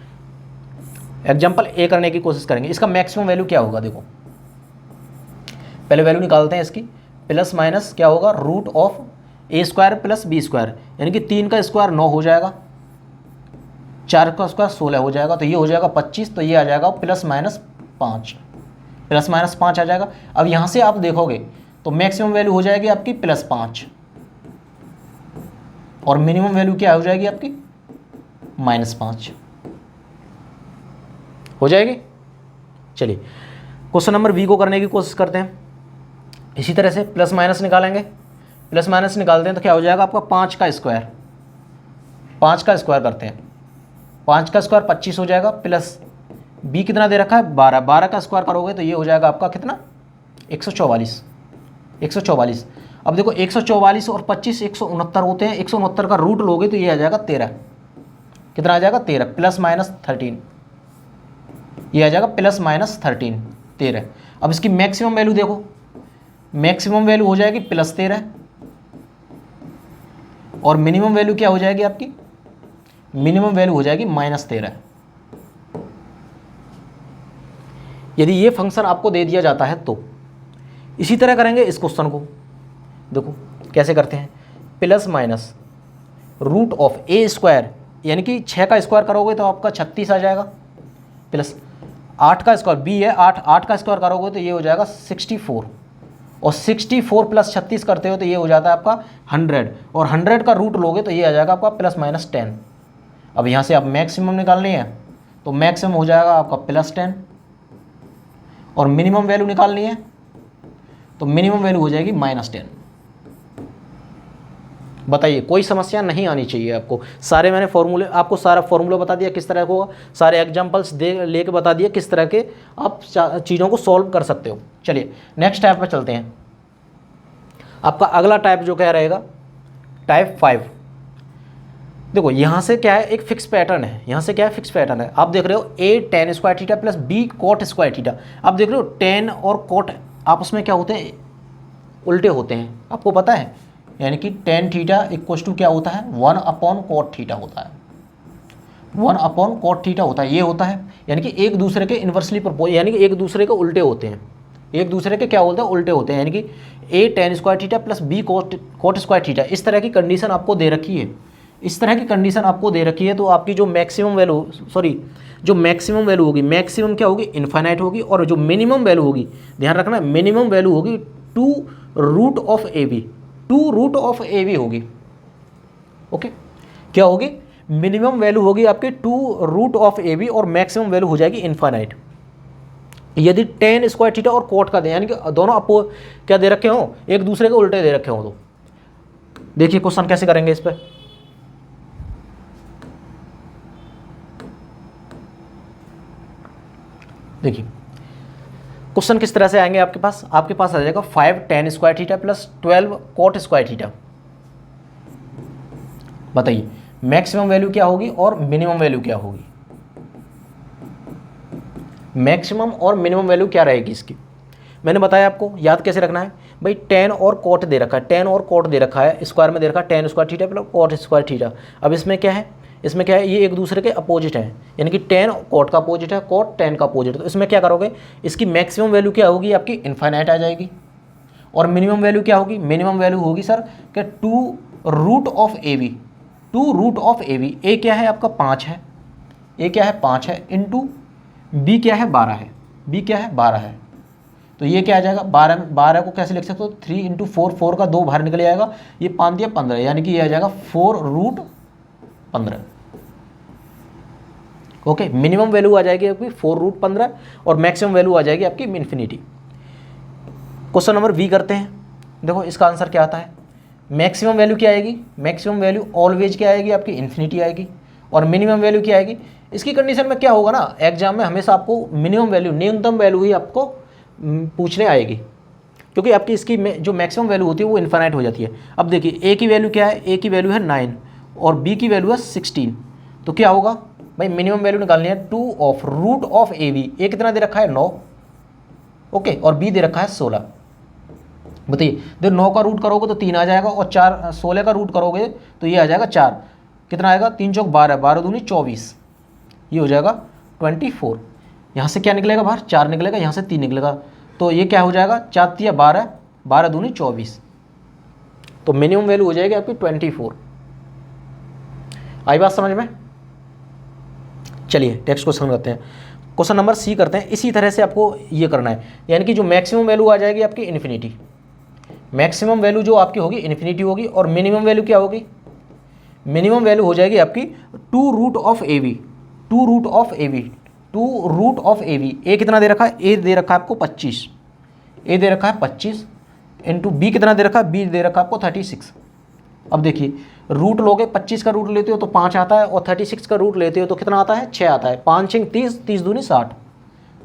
एग्जांपल ए करने की कोशिश करेंगे। इसका मैक्सिमम वैल्यू क्या होगा, देखो पहले वैल्यू निकालते हैं इसकी। प्लस माइनस क्या होगा, root of a square plus b square, यानी कि 3 का स्क्वायर 9 हो जाएगा, 4 का स्क्वायर 16 हो जाएगा, तो ये हो जाएगा 25, तो ये आ जाएगा प्लस माइनस 5, प्लस माइनस 5 आ जाएगा। अब यहाँ से आप देखोगे तो मैक्सिमम वैल्यू हो जाएगी आपकी प्लस 5 और मिनिमम वैल्यू क्या हो जाएगी आपकी, माइनस 5 हो जाएगी। चलिए क्वेश्चन नंबर बी को करने की कोशिश करते हैं। इसी तरह से प्लस माइनस निकालेंगे, प्लस माइनस निकालते हैं तो क्या हो जाएगा आपका 5 का स्क्वायर, 5 का स्क्वायर करते हैं, 5 का स्क्वायर 25 हो जाएगा, प्लस बी कितना दे रखा है 12, 12 का स्क्वायर करोगे तो ये हो जाएगा आपका कितना 144, 144। अब देखो 144 और 25 169 होते हैं, 169 का रूट लोगे तो ये आ जाएगा 13, कितना आ जाएगा 13, प्लस माइनस 13, ये आ जाएगा प्लस माइनस 13, 13। अब इसकी मैक्सिमम वैल्यू देखो, मैक्सिमम वैल्यू हो जाएगी प्लस 13 और मिनिमम वैल्यू क्या हो जाएगी आपकी, मिनिमम वैल्यू हो जाएगी माइनस 13। यदि ये फंक्शन आपको दे दिया जाता है तो इसी तरह करेंगे इस क्वेश्चन को। देखो कैसे करते हैं, plus minus root of a square, यानी कि 6 का स्क्वायर करोगे तो आपका 36 आ जाएगा, प्लस 8 का स्क्वायर बी है 8, 8 का स्क्वायर करोगे तो ये हो जाएगा 64 और 64 प्लस 36 करते हो तो ये हो जाता है आपका 100 और 100 का रूट लोगे तो ये आ जाएगा आपका प्लस माइनस 10। अब यहाँ से आप मैक्सिमम निकालनी है तो मैक्सिमम हो जाएगा आपका प्लस 10 और मिनिमम वैल्यू निकालनी है तो मिनिमम वैल्यू हो जाएगी माइनस 10। बताइए, कोई समस्या नहीं आनी चाहिए आपको। सारे मैंने फॉर्मूले आपको सारा फॉर्मूला बता दिया किस तरह को, सारे एग्जांपल्स दे लेके बता दिया किस तरह के आप चीज़ों को सॉल्व कर सकते हो। चलिए नेक्स्ट टाइप पे चलते हैं। आपका अगला टाइप जो क्या रहेगा, टाइप 5। देखो यहाँ से क्या है, एक फिक्स पैटर्न है, यहाँ से क्या है फिक्स पैटर्न है। आप देख रहे हो A tan square theta plus B cot square theta. आप देख रहे हो टेन और कॉट आपस में क्या होते हैं, उल्टे होते हैं, आपको पता है। यानी कि टेन थीटा इक्वल टू क्या होता है, 1 अपॉन कॉट थीटा होता है, 1 अपॉन कॉट थीटा होता है, ये होता है। यानी कि एक दूसरे के इन्वर्सली प्रोपोर्शनल, यानी कि एक दूसरे के उल्टे होते हैं, एक दूसरे के क्या बोलते हैं, उल्टे होते हैं। यानी कि A tan square theta plus B cot square theta, इस तरह की कंडीशन आपको दे रखी है, इस तरह की कंडीशन आपको दे रखी है। तो आपकी जो मैक्सिमम वैल्यू जो मैक्सिमम वैल्यू होगी, मैक्सिमम क्या होगी, इनफाइनाइट होगी, और जो मिनिमम वैल्यू होगी, ध्यान रखना मिनिमम वैल्यू होगी 2 root of A B, 2 root of A b होगी। ओके, क्या होगी, मिनिमम वैल्यू होगी आपकी 2 रूट ऑफ ए बी और मैक्सिमम वैल्यू हो जाएगी इनफाइनाइट। यदि टेन स्क्वायर थीटा और कोट का दे, यानी कि दोनों आपको क्या दे रखे हो, एक दूसरे के उल्टे दे रखे हो, तो देखिए क्वेश्चन कैसे करेंगे इस पर। देखिए क्वेश्चन किस तरह से आएंगे आपके पास आ जाएगा 5 ten square theta plus 12 coat square theta. बताइए मैक्सिमम वैल्यू क्या होगी और मिनिमम वैल्यू क्या होगी, मैक्सिमम और मिनिमम वैल्यू क्या रहेगी इसकी। मैंने बताया आपको, याद कैसे रखना है भाई, टेन और कोट दे रखा है, टेन और कोट दे रखा है, स्क्वायर में दे रखा है ten square theta plus coat square theta. अब इसमें क्या है, इसमें क्या है, ये एक दूसरे के अपोजिट है, यानी कि टेन कोट का अपोजिट है, कोट टेन का अपोजिट है। तो इसमें क्या करोगे, इसकी मैक्सिमम वैल्यू क्या होगी आपकी, इनफाइनाइट आ जाएगी, और मिनिमम वैल्यू क्या होगी, मिनिमम वैल्यू होगी सर कि 2 root of A B, 2 root of A B. A क्या है आपका 5 है, ए क्या है 5 है, इंटू बी क्या है 12 है, बी क्या है 12 है। तो ये क्या आ जाएगा, 12 को कैसे लिख सकते हो, 3 इंटू 4, 4 का 2 बाहर निकल जाएगा, ये 5 दिया 15, यानी कि ये आ जाएगा 4 रूट 15। ओके, मिनिमम वैल्यू आ जाएगी आपकी 4√15 और मैक्सिमम वैल्यू आ जाएगी आपकी इन्फिनिटी। क्वेश्चन नंबर बी करते हैं। देखो इसका आंसर क्या आता है, मैक्सिमम वैल्यू क्या आएगी, मैक्सिमम वैल्यू ऑलवेज क्या आएगी आपकी इन्फिनिटी आएगी, और मिनिमम वैल्यू क्या आएगी। इसकी कंडीशन में क्या होगा ना, एग्जाम में हमेशा आपको मिनिमम वैल्यू, न्यूनतम वैल्यू ही आपको पूछने आएगी, क्योंकि आपकी इसकी जो मैक्सिमम वैल्यू होती है वो इन्फाइनाइट हो जाती है। अब देखिए ए की वैल्यू क्या है, ए की वैल्यू है 9 और बी की वैल्यू है 16, तो क्या होगा भाई, मिनिमम वैल्यू निकालनी है 2 of root of A B. A कितना दे रखा है 9, ओके, और बी दे रखा है 16। बताइए, देखो 9 का रूट करोगे तो 3 आ जाएगा, और 16 का रूट करोगे तो ये आ जाएगा 4, कितना आएगा 3 चौक 12, 12 दूनी 24, ये हो जाएगा 24। यहाँ से क्या निकलेगा बाहर, 4 निकलेगा, यहाँ से 3 निकलेगा, तो ये क्या हो जाएगा 4 तिया 12, 12 दूनी 24, तो मिनिमम वैल्यू हो जाएगी आपकी 24। आई बात समझ में। चलिए नेक्स्ट क्वेश्चन करते हैं, क्वेश्चन नंबर सी करते हैं। इसी तरह से आपको ये करना है, यानी कि जो मैक्सिमम वैल्यू आ जाएगी आपकी इन्फिनिटी, मैक्सिमम वैल्यू जो आपकी होगी इन्फिनिटी होगी, और मिनिमम वैल्यू क्या होगी, मिनिमम वैल्यू हो जाएगी आपकी 2 root of A B, 2 root of A B, 2 root of A B. A कितना दे रखा है, ए दे रखा है आपको 25, ए दे रखा है 25 इंटू बी कितना दे रखा है, बी दे रखा है आपको 36। अब देखिए रूट लोगे, 25 का रूट लेते हो तो 5 आता है, और 36 का रूट लेते हो तो कितना आता है 6 आता है, 5 6 30, 30 दूनी 60,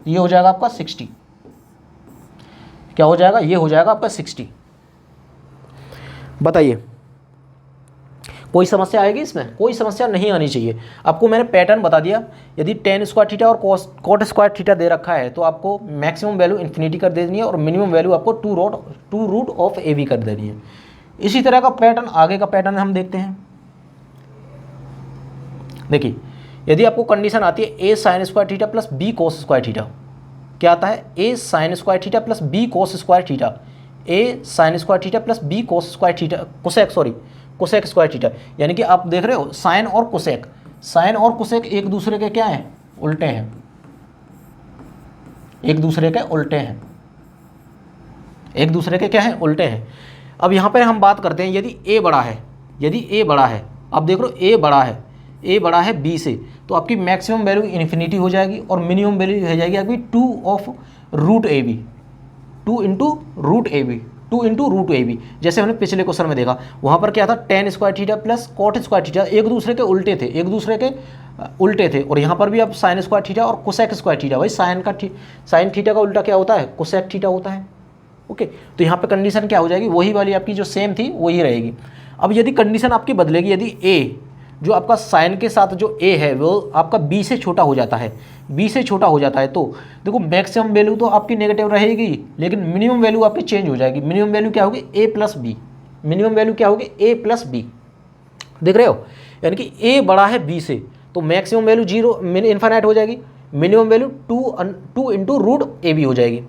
ये हो जाएगा आपका 60। क्या हो जाएगा, ये हो जाएगा आपका 60। बताइए कोई समस्या आएगी इसमें, कोई समस्या नहीं आनी चाहिए। आपको मैंने पैटर्न बता दिया, यदि tan स्क्वायर थीटा और cot स्क्वायर थीटा दे रखा है तो आपको मैक्सिमम वैल्यू इन्फिनिटी कर देनी है, और मिनिमम वैल्यू आपको 2 रूट ऑफ ए बी कर देनी है। इसी तरह का पैटर्न, आगे का पैटर्न हम देखते हैं। देखिए यदि आपको कंडीशन आती है a sin square theta plus b cos square theta, क्या आता है a sin square theta plus b cos square theta, a sin square theta plus b cos square theta, cosec square theta, यानी कि आप देख रहे हो साइन और कोसेक, साइन और कोसेक एक दूसरे के क्या हैं, उल्टे हैं, एक दूसरे के उल्टे हैं, एक दूसरे के क्या हैं, उल्टे हैं। अब यहाँ पर हम बात करते हैं, यदि a बड़ा है, यदि a बड़ा है, आप देख रहे हो a बड़ा है, a बड़ा है b से, तो आपकी मैक्सिमम वैल्यू इन्फिनिटी हो जाएगी, और मिनिमम वैल्यू हो जाएगी आपकी 2 of root A B, 2 into root A B, 2 into root A b. जैसे हमने पिछले क्वेश्चन में देखा, वहाँ पर क्या था tan square theta plus cot square theta, एक दूसरे के उल्टे थे, एक दूसरे के उल्टे थे, और यहाँ पर भी अब साइन स्क्वायर थीटा और कोसेक स्क्वायर थीटा, भाई साइन थीटा का उल्टा क्या होता है, कोसेक थीटा होता है। ओके, तो यहाँ पर कंडीशन क्या हो जाएगी, वही वाली आपकी जो सेम थी वही रहेगी। अब यदि कंडीशन आपकी बदलेगी, यदि a जो आपका साइन के साथ जो a है वो आपका b से छोटा हो जाता है, b से छोटा हो जाता है, तो देखो मैक्सिमम वैल्यू तो आपकी नेगेटिव रहेगी, लेकिन मिनिमम वैल्यू आपकी चेंज हो जाएगी। मिनिमम वैल्यू क्या होगी, a plus b, minimum value क्या होगी, a प्लस बी, देख रहे हो, यानी कि a बड़ा है b से, तो मैक्सिमम वैल्यू 0 इन्फाइनाइट हो जाएगी, minimum value 2 into root A B हो जाएगी,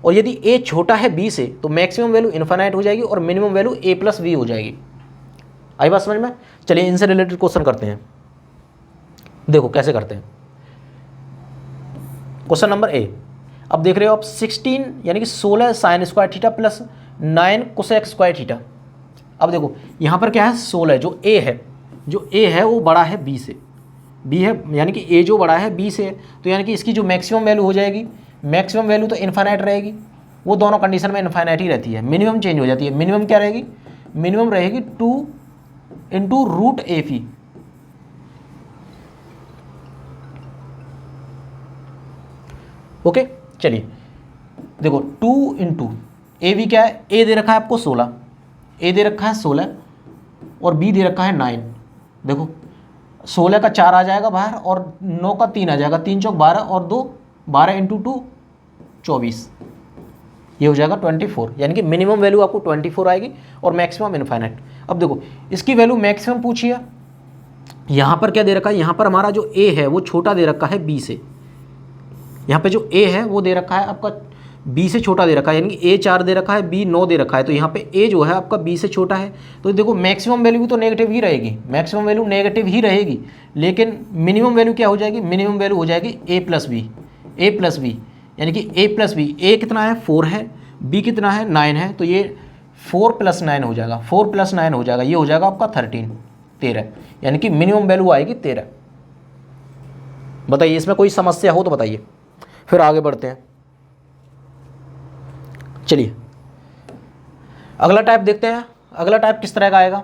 और यदि a छोटा है b से तो मैक्सिमम वैल्यू इन्फाइनाइट हो जाएगी, और minimum value a plus b हो जाएगी। आई बात समझ में। चलिए इनसे रिलेटेड क्वेश्चन करते हैं, देखो कैसे करते हैं। क्वेश्चन नंबर ए, अब देख रहे हो आप 16 यानी कि 16 sign square theta plus 9 cosec square theta. अब देखो यहाँ पर क्या है, 16 जो a है, जो a है वो बड़ा है b से, b है यानी कि a जो बड़ा है b से, तो यानी कि इसकी जो मैक्सिमम वैल्यू हो जाएगी, मैक्सिमम वैल्यू तो इन्फाइनाइट रहेगी, वो दोनों कंडीशन में इन्फाइनाइट ही रहती है, मिनिमम चेंज हो जाती है। मिनिमम क्या रहेगी, मिनिमम रहेगी 2 into root a p, okay. चलिए देखो 2 इंटू ए बी क्या है, ए दे रखा है आपको 16, ए दे रखा है 16 और बी दे रखा है 9। देखो 16 का 4 आ जाएगा बाहर, और 9 का 3 आ जाएगा, 3 चौक 12 और 2 12 इंटू 2 24, ये हो जाएगा 24, यानी कि मिनिमम वैल्यू आपको 24 आएगी और मैक्सिमम इनफाइनाइट। अब देखो इसकी वैल्यू मैक्सिमम पूछिए, यहाँ पर क्या दे रखा है, यहाँ पर हमारा जो a है वो छोटा दे रखा है b से, यहाँ पे जो a है वो दे रखा है आपका b से छोटा दे रखा है, यानी कि a 4 दे रखा है, b 9 दे रखा है, तो यहाँ पे a जो है आपका b से छोटा है, तो देखो मैक्सिमम वैल्यू भी तो नेगेटिव ही रहेगी, मैक्सिमम वैल्यू नेगेटिव ही रहेगी, लेकिन मिनिमम वैल्यू क्या हो जाएगी, मिनिमम वैल्यू हो जाएगी a प्लस बी, यानी कि a प्लस बी, a कितना है 4 है, b कितना है 9 है, तो ये 4 प्लस 9 हो जाएगा, 4 प्लस 9 हो जाएगा, ये हो जाएगा आपका 13, यानी कि मिनिमम वैल्यू आएगी 13। बताइए, इसमें कोई समस्या हो तो बताइए, फिर आगे बढ़ते हैं। चलिए अगला टाइप देखते हैं। अगला टाइप किस तरह का आएगा,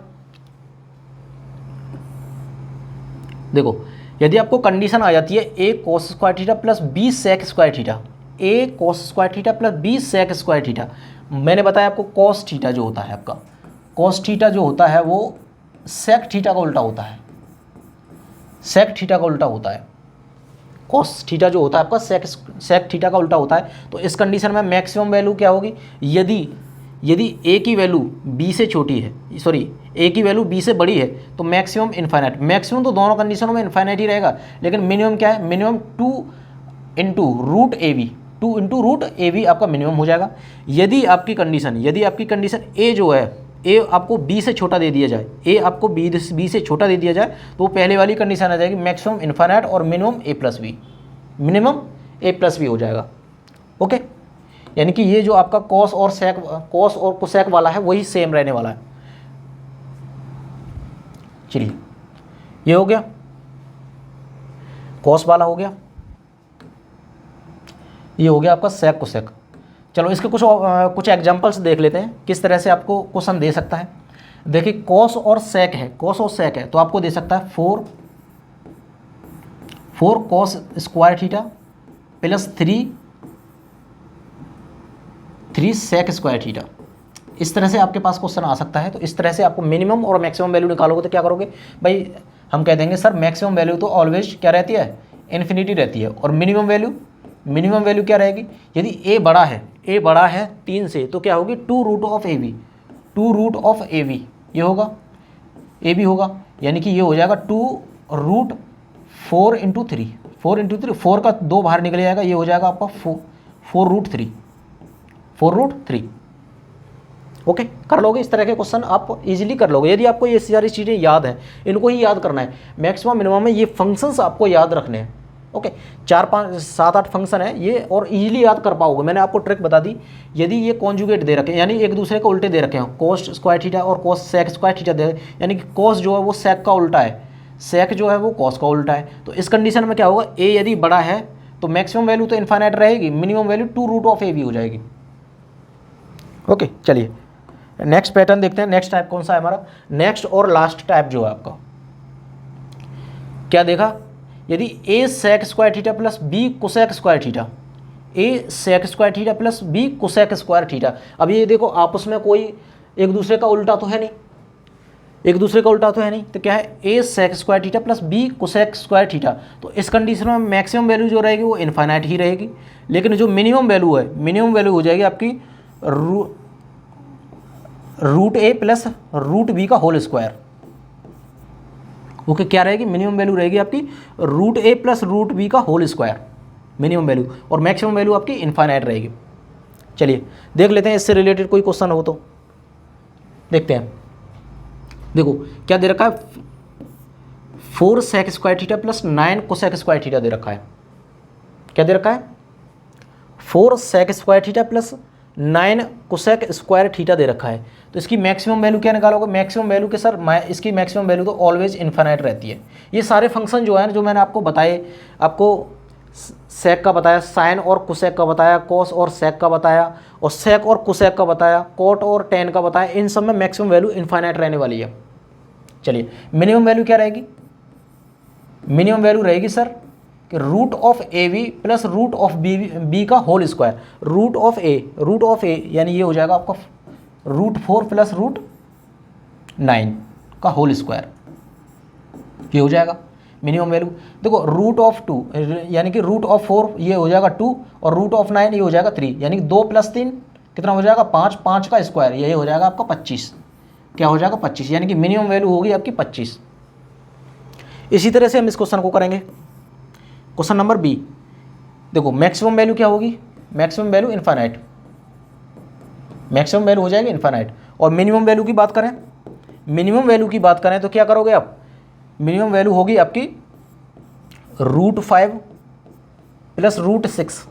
देखो यदि आपको कंडीशन आ जाती है A cos square theta plus B sec square theta, A cos square theta plus B sec square theta. मैंने बताया आपको कॉस थीटा जो होता है, आपका कॉस थीटा जो होता है वो सेक थीटा का उल्टा होता है, सेक थीटा का उल्टा होता है। कॉस थीटा जो होता है आपका सेक थीटा का उल्टा होता है। तो इस कंडीशन में मैक्सिमम वैल्यू क्या होगी, यदि ए की वैल्यू बी से छोटी है, सॉरी ए की वैल्यू बी से बड़ी है तो मैक्सिमम इन्फाइनाइट। मैक्सिमम तो दोनों कंडीशनों में इन्फाइनाइट ही रहेगा, लेकिन मिनिमम क्या है, minimum 2 into root A V, 2 into root A v आपका मिनिमम हो जाएगा। यदि आपकी कंडीशन ए जो है, ए आपको बी से छोटा दे दिया जाए, ए आपको बी से छोटा दे दिया जाए तो वो पहले वाली कंडीशन आ जाएगी मैक्सिमम इन्फाइनाइट और मिनिमम ए प्लस बी, मिनिमम ए प्लस बी हो जाएगा। ओके, यानी कि ये जो आपका कॉस और कोसेक वाला है वही सेम रहने वाला है। चलिए ये हो गया, कॉस वाला हो गया, ये हो गया आपका सेक कोसेक। चलो इसके कुछ एग्जांपल्स देख लेते हैं किस तरह से आपको क्वेश्चन दे सकता है। देखिए कॉस और सेक है, कॉस और सेक है तो आपको दे सकता है 4 cos square theta plus 3 sec square theta. इस तरह से आपके पास क्वेश्चन आ सकता है। तो इस तरह से आपको मिनिमम और मैक्सिमम वैल्यू निकालोगे तो क्या करोगे भाई, हम कह देंगे सर मैक्सिमम वैल्यू तो ऑलवेज क्या रहती है, इन्फिनिटी रहती है। और मिनिमम वैल्यू क्या रहेगी, यदि ए बड़ा है 3 से तो क्या होगी 2 रूट ऑफ ए वी, ये होगा ए बी होगा, यानी कि ये हो जाएगा 2 रूट 4 इंटू 3, 4 का 2 बाहर निकल जाएगा, ये हो जाएगा आपका 4 रूट 3। ओके, कर लोगे इस तरह के क्वेश्चन आप इजीली कर लोगे यदि आपको ये सारी चीज़ें याद हैं, इनको ही याद करना है। मैक्सिमम मिनिमम में ये फंक्शंस आपको याद रखने हैं। ओके, 4 5 7 8 फंक्शन है ये, और इजीली याद कर पाओगे। मैंने आपको ट्रिक बता दी, यदि ये कॉन्जुगेट दे रखे हैं यानी एक दूसरे को उल्टे दे रखे हैं, कोस स्क्वायर थीटा और कोस सेक स्क्वायर थीटा दे, यानी कि कोस जो है वो सेक का उल्टा है, सेक जो है वो कॉस का उल्टा है। तो इस कंडीशन में क्या होगा, ए यदि बड़ा है तो मैक्सिमम वैल्यू तो इन्फाइनाइट रहेगी, minimum value 2 root of A B हो जाएगी। ओके, चलिए नेक्स्ट पैटर्न देखते हैं। नेक्स्ट टाइप कौन सा है हमारा, नेक्स्ट और लास्ट टाइप जो है आपका, क्या देखा, यदि A sec square theta plus B cosec square theta, A sec square theta plus B cosec square theta. अब ये देखो आपस में कोई एक दूसरे का उल्टा तो है नहीं, तो क्या है, A sec square theta plus B cosec square theta. तो इस कंडीशन में मैक्सिमम वैल्यू जो रहेगी वो इन्फाइनाइट ही रहेगी, लेकिन जो मिनिमम वैल्यू हो जाएगी आपकी रूट ए प्लस रूट बी का होल स्क्वायर। ओके, क्या रहेगी, मिनिमम वैल्यू रहेगी आपकी रूट ए प्लस रूट बी का होल स्क्वायर मिनिमम वैल्यू, और मैक्सिमम वैल्यू आपकी इन्फाइनाइट रहेगी। चलिए देख लेते हैं इससे रिलेटेड कोई क्वेश्चन हो तो देखते हैं। देखो क्या दे रखा है, 4 sec square theta plus 9 cosec square theta दे रखा है। क्या दे रखा है, 4 sec square theta plus 9 cosec square theta दे रखा है। तो इसकी मैक्सिमम वैल्यू क्या निकालोगे, मैक्सिमम वैल्यू के सर इसकी मैक्सिमम वैल्यू तो ऑलवेज इन्फाइनाइट रहती है। ये सारे फंक्शन जो है जो मैंने आपको बताए, आपको सेक का बताया, साइन और कोसेक का बताया, कॉस और सेक का बताया, और सेक और कोसेक का बताया, कोट और टेन का बताया, इन सब में मैक्सिमम वैल्यू इन्फाइनाइट रहने वाली है। चलिए मिनिमम वैल्यू क्या रहेगी, मिनिमम वैल्यू रहेगी सर कि root of A B plus root of B का whole square. Root of A यानी ये हो जाएगा आपका रूट 4 प्लस रूट 9 का होल स्क्वायर, ये हो जाएगा मिनिमम वैल्यू। देखो रूट ऑफ 2 यानी कि रूट ऑफ 4 ये हो जाएगा 2, और रूट ऑफ 9 ये हो जाएगा 3, यानी कि 2 प्लस 3 कितना हो जाएगा 5, 5 का स्क्वायर ये हो जाएगा आपका 25। क्या हो जाएगा 25, यानी कि मिनिमम वैल्यू होगी आपकी 25। इसी तरह से हम इस क्वेश्चन को करेंगे। क्वेश्चन नंबर बी, देखो मैक्सिमम वैल्यू क्या होगी, maximum value infinite, maximum value हो जाएगी इन्फाइनाइट। और मिनिमम वैल्यू की बात करें तो क्या करोगे आप, मिनिमम वैल्यू होगी आपकी रूट 5 प्लस रूट 6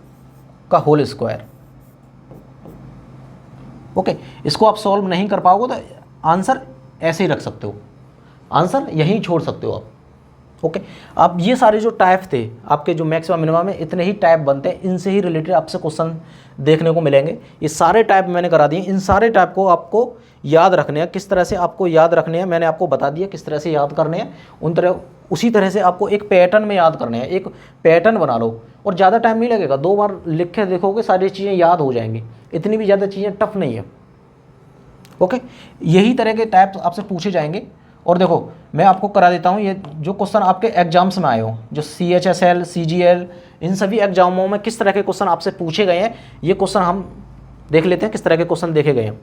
का होल स्क्वायर। ओके, इसको आप सॉल्व नहीं कर पाओगे तो आंसर ऐसे ही रख सकते हो, आंसर यहीं छोड़ सकते हो आप। ओके। अब ये सारे जो टाइप थे आपके जो मैक्सिमम मिनिमम में, इतने ही टाइप बनते हैं, इनसे ही रिलेटेड आपसे क्वेश्चन देखने को मिलेंगे। ये सारे टाइप मैंने करा दिए, इन सारे टाइप को आपको याद रखने हैं। किस तरह से आपको याद रखने हैं मैंने आपको बता दिया, किस तरह से याद करने हैं। उसी तरह से आपको एक पैटर्न में याद करने हैं। एक पैटर्न बना लो और ज़्यादा टाइम नहीं लगेगा, 2 बार लिख के देखोगे सारी चीज़ें याद हो जाएंगी। इतनी भी ज़्यादा चीज़ें टफ नहीं है। ओके, यही तरह के टाइप आपसे पूछे जाएंगे। और देखो मैं आपको करा देता हूँ, ये जो क्वेश्चन आपके एग्जाम्स में आए हो, जो CHSL CGL इन सभी एग्जामों में किस तरह के क्वेश्चन आपसे पूछे गए हैं, ये क्वेश्चन हम देख लेते हैं किस तरह के क्वेश्चन देखे गए हैं।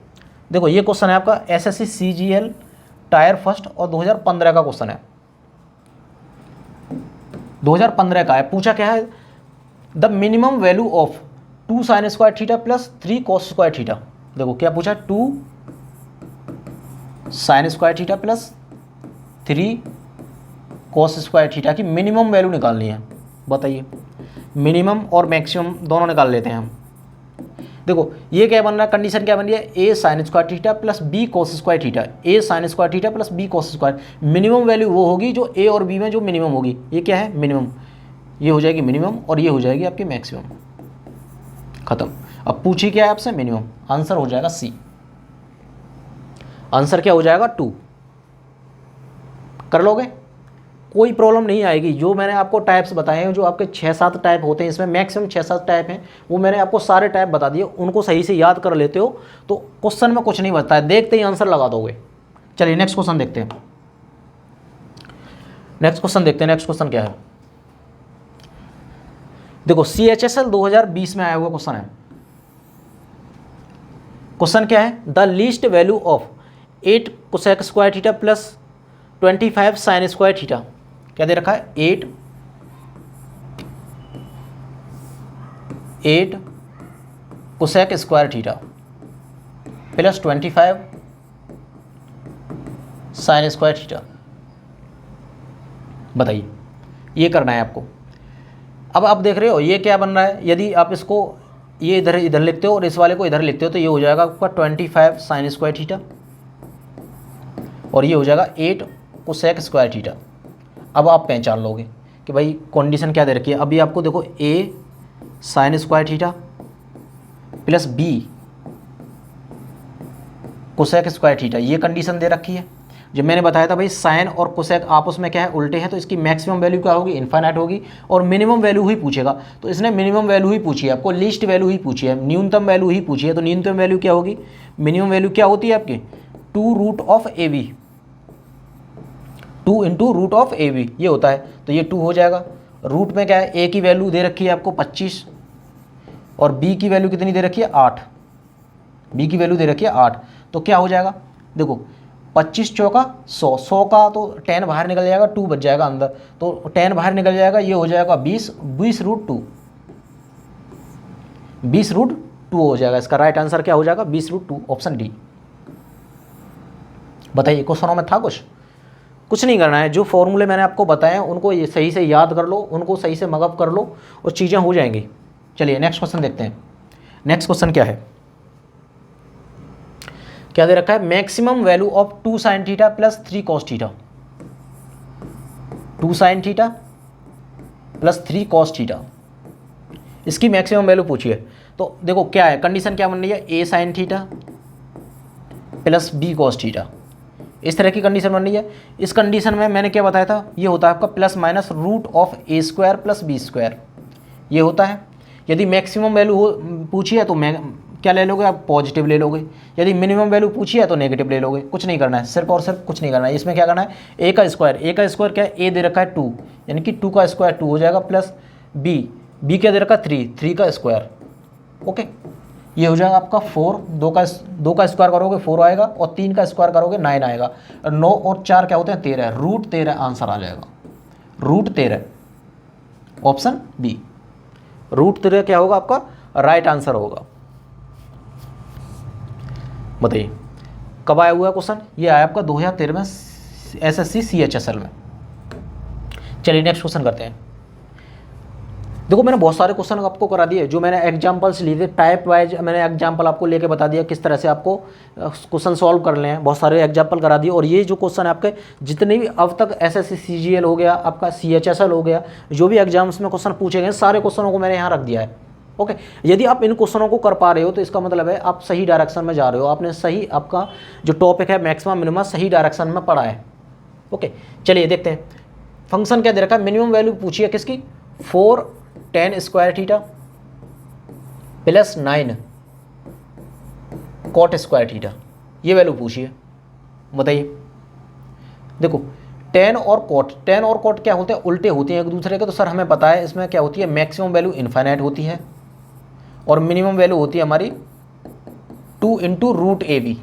देखो ये क्वेश्चन है आपका SSC CGL टायर फर्स्ट और 2015 का क्वेश्चन है, 2015 का है। पूछा क्या है, the minimum value of 2 sin square theta plus 3 cos square theta. देखो क्या पूछा, 2 sin square theta plus 3 cos square theta की मिनिमम वैल्यू निकालनी है। बताइए, मिनिमम और मैक्सिमम दोनों निकाल लेते हैं हम। देखो ये क्या बन रहा है, कंडीशन क्या बन रही है, A sin square theta plus B cos square theta, A sin square theta plus B cos square. Minimum value वो होगी जो A और B में जो मिनिमम होगी। ये क्या है, मिनिमम, ये हो जाएगी मिनिमम और ये हो जाएगी आपकी मैक्सिमम। खत्म। अब पूछिए क्या है आपसे, मिनिमम। आंसर हो जाएगा C। आंसर क्या हो जाएगा, 2। कर लोगे, कोई प्रॉब्लम नहीं आएगी। जो मैंने आपको टाइप्स बताए हैं, जो आपके 6-7 टाइप होते हैं, इसमें मैक्सिमम 6-7 टाइप हैं, वो मैंने आपको सारे टाइप बता दिए। उनको सही से याद कर लेते हो तो क्वेश्चन में कुछ नहीं बचता है, देखते ही आंसर लगा दोगे। चलिए नेक्स्ट क्वेश्चन देखते हैं। नेक्स्ट क्वेश्चन क्या है। देखो CHSL 2020 में आया हुआ क्वेश्चन है। क्वेश्चन क्या है, the least value of 8 cosec square theta plus 25 sin square theta. क्या दे रखा है, 8 cosec square theta plus 25 sin square theta. बताइए, ये करना है आपको। अब आप देख रहे हो ये क्या बन रहा है, यदि आप इसको ये इधर लिखते हो और इस वाले को इधर लिखते हो तो ये हो जाएगा आपका 25 sin स्क्वायर थीटा और ये हो जाएगा 8 cosec स्क्वायर थीटा। अब आप पहचान लोगे कि भाई कंडीशन क्या दे रखी है। अभी आपको देखो A sin square theta plus B cosec square theta, ये कंडीशन दे रखी है। जब मैंने बताया था भाई साइन और कोसेक आपस में क्या है, उल्टे हैं, तो इसकी मैक्सिमम वैल्यू क्या होगी, इनफाइनाइट होगी और मिनिमम वैल्यू ही पूछेगा। तो इसने मिनिमम वैल्यू ही पूछी है आपको, लीस्ट वैल्यू ही पूछी है, न्यूनतम वैल्यू ही पूछी है। तो न्यूनतम वैल्यू क्या होगी, मिनिमम वैल्यू क्या होती है आपकी 2 root of AB, 2 into root of AB ये होता है। तो ये 2 हो जाएगा। रूट में क्या है, A की वैल्यू दे रखी है आपको 25 और B की वैल्यू कितनी दे रखी है 8, B की वैल्यू दे रखी है 8। तो क्या हो जाएगा, देखो 25 चौका 100, 100 का तो 10 बाहर निकल जाएगा, 2 बच जाएगा अंदर, तो 10 बाहर निकल जाएगा, ये हो जाएगा 20 रूट 2, 20 रूट 2 हो जाएगा। इसका राइट आंसर क्या हो जाएगा, 20 रूट 2, ऑप्शन डी। बताइए क्वेश्चनों में था कुछ नहीं करना है। जो फॉर्मूले मैंने आपको बताए हैं उनको ये सही से याद कर लो, उनको सही से मगअप कर लो और चीज़ें हो जाएंगी। चलिए नेक्स्ट क्वेश्चन देखते हैं। नेक्स्ट क्वेश्चन क्या है, क्या दे रखा है, maximum value of 2 sin theta plus 3 cos theta, 2 sin theta plus 3 cos theta, इसकी मैक्सिमम वैल्यू पूछिए। तो देखो क्या है, कंडीशन क्या बन रही है, A sin theta plus B cos theta, इस तरह की कंडीशन बन रही है। इस कंडीशन में मैंने क्या बताया था, ये होता है आपका plus minus root of A square plus B square, ये होता है। यदि मैक्सिमम वैल्यू पूछी है तो क्या ले लोगे आप, पॉजिटिव ले लोगे। यदि मिनिमम वैल्यू पूछी है तो नेगेटिव ले लोगे। कुछ नहीं करना है, सिर्फ और सिर्फ कुछ नहीं करना है। इसमें क्या करना है, A का स्क्वायर क्या है, A दे रखा है 2, यानी कि 2 का स्क्वायर 2 हो जाएगा, प्लस B क्या दे रखा है 3 का स्क्वायर। ओके, ये हो जाएगा आपका 4, 2 का स्क्वायर करोगे 4 आएगा और 3 का स्क्वायर करोगे 9 आएगा। 9 और 4 क्या होते हैं 13, रूट 13 आंसर आ जाएगा, रूट 13, ऑप्शन बी, रूट 13 क्या होगा आपका राइट आंसर होगा। बताइए कब आया हुआ है क्वेश्चन, ये आया आपका 2013 में SSC CHSL में। चलिए नेक्स्ट क्वेश्चन करते हैं। देखो मैंने बहुत सारे क्वेश्चन आपको करा दिए, जो मैंने एग्जांपल्स लिए थे टाइप वाइज, मैंने एग्जांपल आपको लेके बता दिया किस तरह से आपको क्वेश्चन सॉल्व कर लें हैं, बहुत सारे एग्जांपल करा दिए। और ये जो क्वेश्चन है आपके जितने भी अब तक एसएससी सीजीएल हो गया, आपका सीएचएसएल हो गया, जो भी एग्जाम्स में क्वेश्चन पूछे गए सारे क्वेश्चनों को मैंने यहाँ रख दिया है। ओके, यदि आप इन क्वेश्चनों को कर पा रहे हो तो इसका मतलब है आप सही डायरेक्शन में जा रहे हो, आपने सही आपका जो टॉपिक है मैक्सिमम मिनिमम सही डायरेक्शन में पढ़ा है। ओके, चलिए देखते हैं फंक्शन क्या दे रखा है। मिनिमम वैल्यू पूछी है किसकी, 4 tan square theta plus 9 cot square theta, ये वैल्यू पूछी है, बताइए। देखो tan और cot क्या होते हैं, उल्टे होते हैं एक दूसरे के। तो सर हमें पता है इसमें क्या होती है, मैक्सिमम वैल्यू इनफाइनाइट होती है और मिनिमम वैल्यू होती है हमारी 2 into root A B,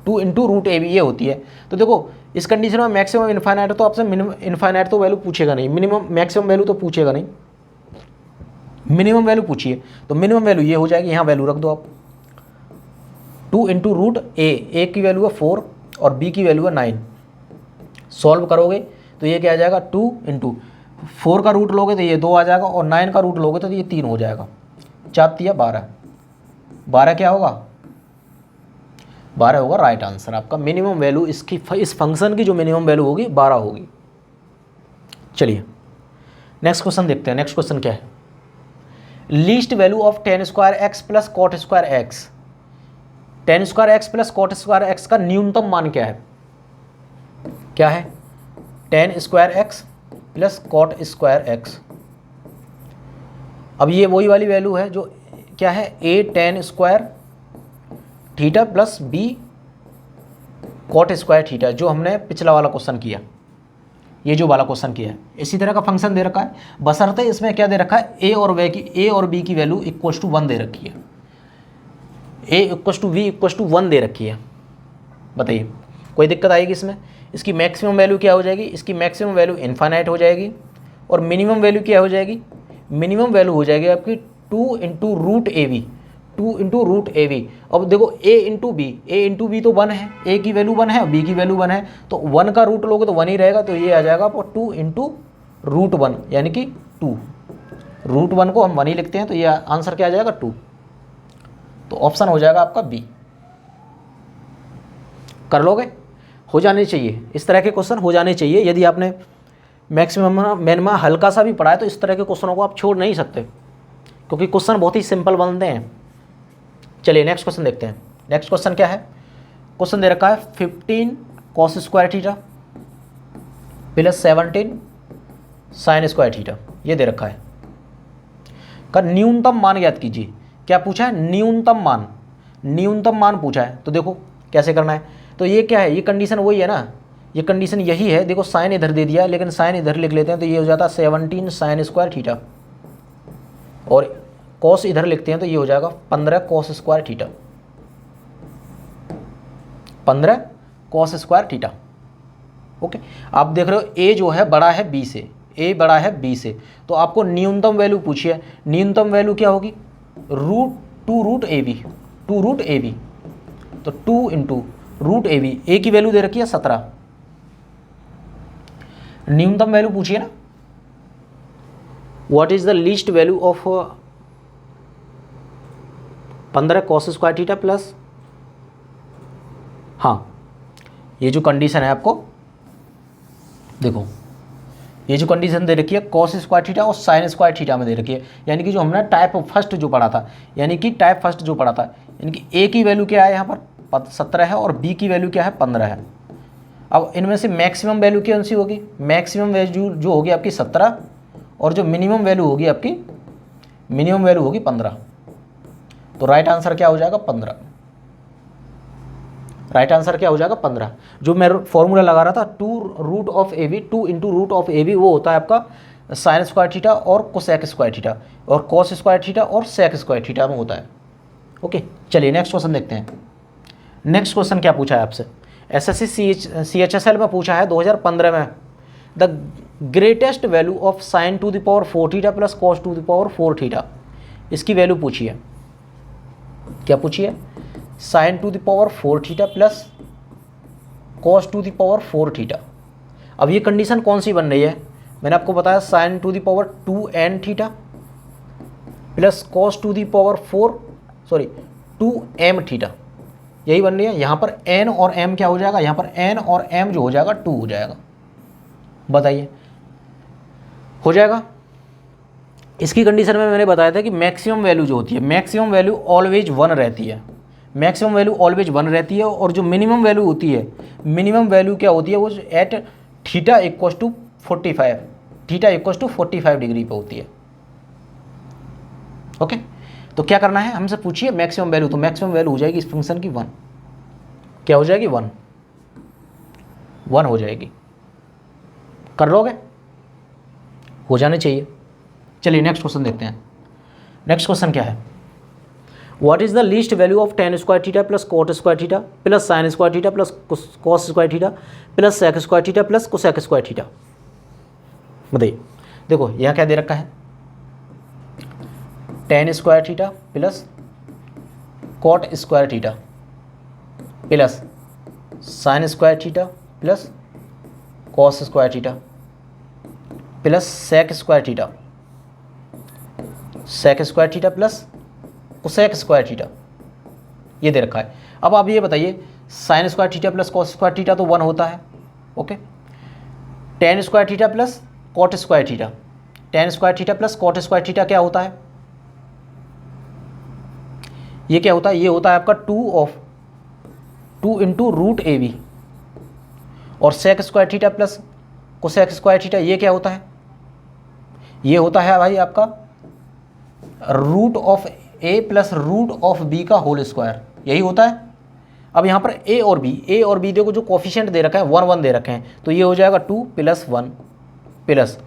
2 into root A B ये होती है। तो देखो इस कंडीशन में मैक्सिमम इनफाइनाइट है तो आपसे मिनिमम इनफाइनाइट तो वैल्यू पूछेगा नहीं, मिनिमम मैक्सिमम वैल्यू तो पूछेगा नहीं, मिनिमम वैल्यू पूछिए। तो मिनिमम वैल्यू ये हो जाएगी, यहाँ वैल्यू रख दो आप 2 इंटू रूट ए की वैल्यू है 4 और बी की वैल्यू है 9। सॉल्व करोगे तो ये क्या आ जाएगा, 2 इंटू 4 का रूट लोगे तो ये 2 आ जाएगा और 9 का रूट लोगे तो ये 3 हो जाएगा। 4 तिया 12, 12 क्या होगा, 12 होगा राइट आंसर आपका। मिनिमम वैल्यू इसकी इस फंक्शन की जो मिनिमम वैल्यू होगी 12 होगी। चलिए नेक्स्ट क्वेश्चन देखते हैं। नेक्स्ट क्वेश्चन क्या है, least value of tan square X plus cot square X, tan square X plus cot square X का न्यूनतम मान क्या है, क्या है, tan square X plus cot square X. अब ये वही वाली वैल्यू है जो क्या है, a tan square theta plus b cot square theta, जो हमने पिछला वाला क्वेश्चन किया, ये जो वाला क्वेश्चन किया है। इसी तरह का फंक्शन दे रखा है, बशर्ते इसमें क्या दे रखा है, a और b की वैल्यू इक्वल टू 1 दे रखी है, a equal to v equal to 1 दे रखी है। बताइए कोई दिक्कत आएगी इसमें। इसकी मैक्सिमम वैल्यू क्या हो जाएगी, इसकी मैक्सिमम वैल्यू इनफाइनाइट हो जाएगी और मिनिमम वैल्यू क्या हो जाएगी, मिनिमम वैल्यू हो जाएगी आपकी 2 into root A V, 2 into root A B. अब देखो a इंटू बी तो 1 है, a की वैल्यू 1 है, b की वैल्यू 1 है, तो 1 का रूट लोगे तो 1 ही रहेगा। तो ये आ जाएगा आपको 2 इंटू रूट 1 यानी कि 2, रूट 1 को हम 1 ही लिखते हैं तो ये आंसर क्या आ जाएगा 2। तो ऑप्शन हो जाएगा आपका बी। कर लोगे, हो जाने चाहिए इस तरह के क्वेश्चन, हो जाने चाहिए। यदि आपने मैक्सिमम मिनिमम हल्का सा भी पढ़ा है तो इस तरह के क्वेश्चनों को आप छोड़ नहीं सकते, क्योंकि क्वेश्चन बहुत ही सिंपल बनते हैं। चलिए नेक्स्ट क्वेश्चन देखते हैं। नेक्स्ट क्वेश्चन क्या है, क्वेश्चन दे रखा है 15 cos square theta plus 17 sign square theta, ये दे रखा है। का न्यूनतम मान ज्ञात कीजिए। क्या पूछा है, न्यूनतम मान, न्यूनतम मान पूछा है। तो देखो कैसे करना है, तो ये क्या है, ये कंडीशन वही है ना, ये कंडीशन यही है। देखो साइन इधर दे दिया, लेकिन साइन इधर लिख लेते हैं तो ये हो जाता है 17 साइन स्क्वायर थीटा, और कॉस इधर लिखते हैं तो ये हो जाएगा 15 cos square theta, 15 cos square theta. Okay, आप देख रहे हो a जो है बड़ा है b से, a बड़ा है b से, तो आपको न्यूनतम वैल्यू पूछी है। न्यूनतम वैल्यू क्या होगी, टू रूट ए बी, तो 2 इंटू रूट ए बी, ए की वैल्यू दे रखी है 17, न्यूनतम वैल्यू पूछिए ना। What is the least value of 15 cos square theta plus, हाँ ये जो कंडीशन है आपको देखो, ये जो कंडीशन दे रखी है कॉस स्क्वायर थीटा और साइन स्क्वायर थीटा में दे रखी है, यानी कि जो हमने टाइप फर्स्ट जो पढ़ा था, यानी कि ए की वैल्यू क्या है यहाँ पर 17 है और बी की वैल्यू क्या है 15 है। अब इनमें से मैक्सिमम वैल्यू कौन सी होगी, मैक्सिमम वैल्यू जो होगी आपकी 17 और जो मिनिमम वैल्यू होगी आपकी, मिनिमम वैल्यू होगी 15। तो राइट आंसर क्या हो जाएगा 15, राइट आंसर क्या हो जाएगा 15। जो मैं फॉर्मूला लगा रहा था 2 root of A B, 2 into root of A B, वो होता है आपका साइन स्क्वायर थीटा और कोसेक स्क्वायर थीटा, और कॉस स्क्वायर थीटा और सेक स्क्वायर थीटा में होता है। ओके, चलिए नेक्स्ट क्वेश्चन देखते हैं। नेक्स्ट क्वेश्चन क्या पूछा है आपसे, एसएससी सीएचएसएल में पूछा है 2015 में, the greatest value of sine to the power 4 theta plus cos to the power 4 theta, इसकी वैल्यू पूछी है। क्या पूछी है, sign to the power 4 theta plus cos to the power 4 theta. अब ये कंडीशन कौन सी बन रही है, मैंने आपको बताया sine to the power 2n theta plus cos to the power 4 sorry 2m theta, यही बन रही है। यहाँ पर n और m क्या हो जाएगा, यहाँ पर n और m जो हो जाएगा 2 हो जाएगा। बताइए हो जाएगा। इसकी कंडीशन में मैंने बताया था कि मैक्सिमम वैल्यू जो होती है, मैक्सिमम वैल्यू ऑलवेज 1 रहती है, मैक्सिमम वैल्यू ऑलवेज 1 रहती है। और जो मिनिमम वैल्यू होती है, मिनिमम वैल्यू क्या होती है, वो at theta equal to 45, theta equal to 45 degree पे होती है। ओके, तो क्या करना है, हमसे पूछिए मैक्सिमम वैल्यू, तो मैक्सिमम वैल्यू हो जाएगी इस फंक्शन की 1। क्या हो जाएगी, 1 हो जाएगी। कर लोगे, हो जाने चाहिए। चलिए नेक्स्ट क्वेश्चन देखते हैं। नेक्स्ट क्वेश्चन क्या है, what is the least value of tan square theta plus cot square theta plus sin square theta plus cos square theta plus sec square theta plus cosec square theta. बताइए, देखो यहाँ क्या दे रखा है, tan square theta plus cot square theta plus sin square theta plus cos square theta plus sec square theta, sec square theta plus cosec square theta, ये दे रखा है। अब आप ये बताइए, sin square theta plus cos square theta तो 1 होता है। Okay, tan square theta plus cot square theta, tan square theta plus cot square theta क्या होता है, ये क्या होता है, ये होता है आपका 2 इंटू रूट AB। और sec square theta plus cosec square theta ये क्या होता है, ये होता है भाई आपका root of A plus root of B का होल स्क्वायर, यही होता है। अब यहाँ पर A और B देखो, जो कोफिशिएंट दे रखा है 1 1 दे रखे हैं, तो ये हो जाएगा 2 प्लस 1 प्लस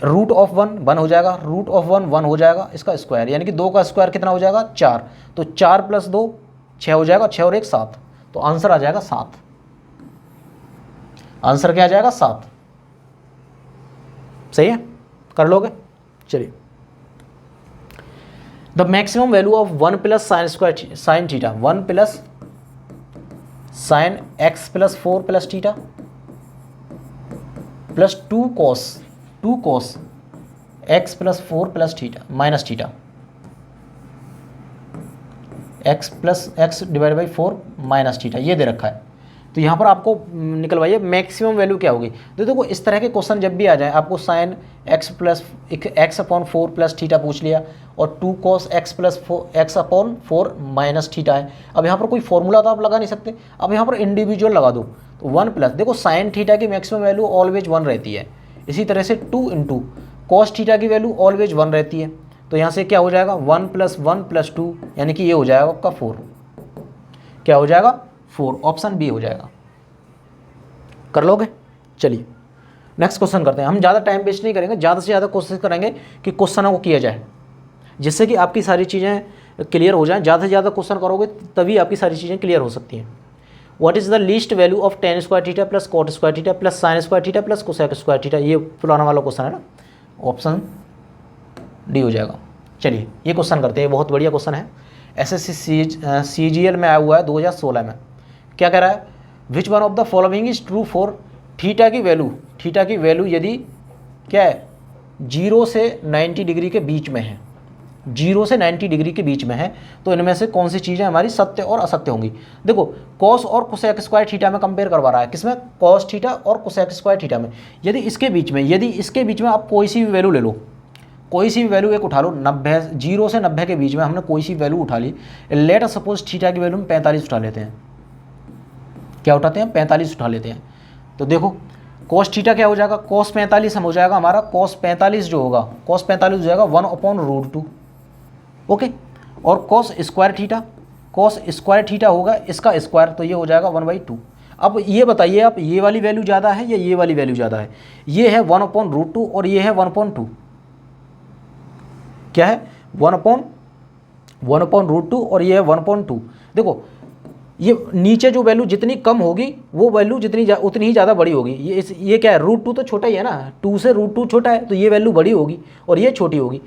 रूट ऑफ 1 हो जाएगा, रूट ऑफ 1 हो जाएगा, इसका स्क्वायर यानी कि 2 का स्क्वायर कितना हो जाएगा 4, तो 4 प्लस 2 6 हो जाएगा, 6 और 1 7, तो आंसर आ जाएगा 7। आंसर क्या आ जाएगा 7। सही है, कर लोगे। चलिए, the maximum value of 1 plus sine square sine theta, 1 plus sine x plus 4 plus theta plus 2 cos x plus 4 plus theta minus theta, x plus x divide by 4 minus theta, ये दे रखा है। तो यहाँ पर आपको निकलवाइए मैक्सिमम वैल्यू क्या होगी। तो देखो इस तरह के क्वेश्चन जब भी आ जाए, आपको sine x plus x upon 4 plus theta पूछ लिया और 2 cos x plus x upon 4 minus theta है। अब यहाँ पर कोई फॉर्मूला तो आप लगा नहीं सकते, अब यहाँ पर इंडिविजुअल लगा दो। तो 1 प्लस, देखो साइन थीटा की मैक्सिमम वैल्यू ऑलवेज 1 रहती है, इसी तरह से 2 इंटू कॉस थीटा की वैल्यू ऑलवेज 1 रहती है। तो यहाँ से क्या हो जाएगा 1 प्लस 1 प्लस 2, यानी कि ये हो जाएगा आपका 4। क्या हो जाएगा 4, ऑप्शन बी हो जाएगा। कर लोगे। चलिए नेक्स्ट क्वेश्चन करते हैं। हम ज़्यादा टाइम वेस्ट नहीं करेंगे, ज़्यादा से ज़्यादा कोशिश करेंगे कि क्वेश्चनों को किया जाए, जिससे कि आपकी सारी चीज़ें क्लियर हो जाएं। ज़्यादा से ज़्यादा क्वेश्चन करोगे तभी आपकी सारी चीज़ें क्लियर हो सकती हैं। What is the least value of tan square theta plus cot square theta plus sin square theta plus cosec square theta, ये पुराना वाला क्वेश्चन है ना, ऑप्शन डी हो जाएगा। चलिए ये क्वेश्चन करते हैं, बहुत बढ़िया क्वेश्चन है, SSC CGL में आया हुआ है 2016 में। क्या कह रहा है, which one of the following is true for theta की वैल्यू यदि क्या है 0 से 90 डिग्री के बीच में है, 0 से 90 डिग्री के बीच में है, तो इनमें से कौन सी चीज़ें हमारी सत्य और असत्य होंगी। देखो कॉस और कोसेक स्क्वायर थीटा में कंपेयर करवा रहा है, किसमें, कॉस थीटा और कोसेक स्क्वायर थीटा में। यदि इसके बीच में आप कोई सी भी वैल्यू ले लो, कोई सी भी वैल्यू एक उठा लो, 90 0 से 90 के बीच में हमने कोई सी वैल्यू उठा ली, लेट अस सपोज थीटा की वैल्यू में 45 उठा लेते हैं। क्या उठाते हैं, 45 उठा लेते हैं। तो देखो कॉस थीटा क्या हो जाएगा, कॉस 45 हम हो जाएगा हमारा, कॉस 45 जो होगा, कॉस 45 हो जाएगा 1/√2। ओके, और कॉस स्क्वायर थीटा होगा इसका स्क्वायर, तो ये हो जाएगा 1/2। अब ये बताइए आप, ये वाली वैल्यू ज़्यादा है या ये वाली वैल्यू ज़्यादा है। ये है 1/√2 और ये है 1/2। क्या है 1/√2 और ये है 1/2। देखो ये नीचे जो वैल्यू जितनी कम होगी वो वैल्यू उतनी ही ज़्यादा बड़ी होगी। ये क्या है, √2 तो छोटा ही है ना, 2 से √2 छोटा है, तो ये वैल्यू बड़ी होगी और ये छोटी होगी।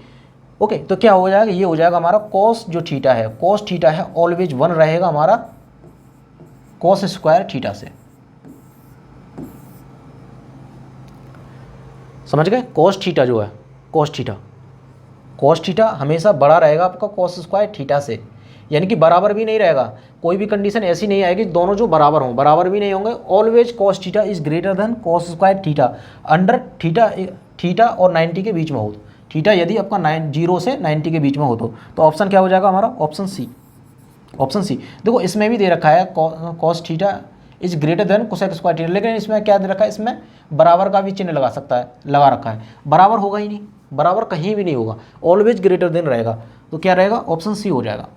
ओके, तो क्या हो जाएगा, ये हो जाएगा हमारा कॉस जो थीटा है, कॉस थीटा है ऑलवेज 1 रहेगा हमारा कॉस स्क्वायर थीटा से। समझ गए, कॉस थीटा जो है, कॉस थीटा कॉस थीटा हमेशा बड़ा रहेगा आपका कॉस स्क्वायर थीटा से, यानी कि बराबर भी नहीं रहेगा। कोई भी कंडीशन ऐसी नहीं आएगी दोनों जो बराबर हों, बराबर भी नहीं होंगे। Always cos theta is greater then cos square theta under theta और 90 के बीच में हो। थीटा यदि आपका 0 से 90 के बीच में हो तो ऑप्शन क्या हो जाएगा हमारा? Option C. Option C. देखो इसमें भी दे रखा है cos theta is greater than cosec square theta, लेकिन इसमें क्या दे रखा है? इसमें बराबर का भी चिन्ह लगा सकता है, लगा रखा है। बराबर होगा ही नहीं, बराबर कहीं भी नहीं होगा, ऑलवेज ग्रेटर देन रहेगा। तो क्या रहेगा? ऑप्शन सी हो जाएगा।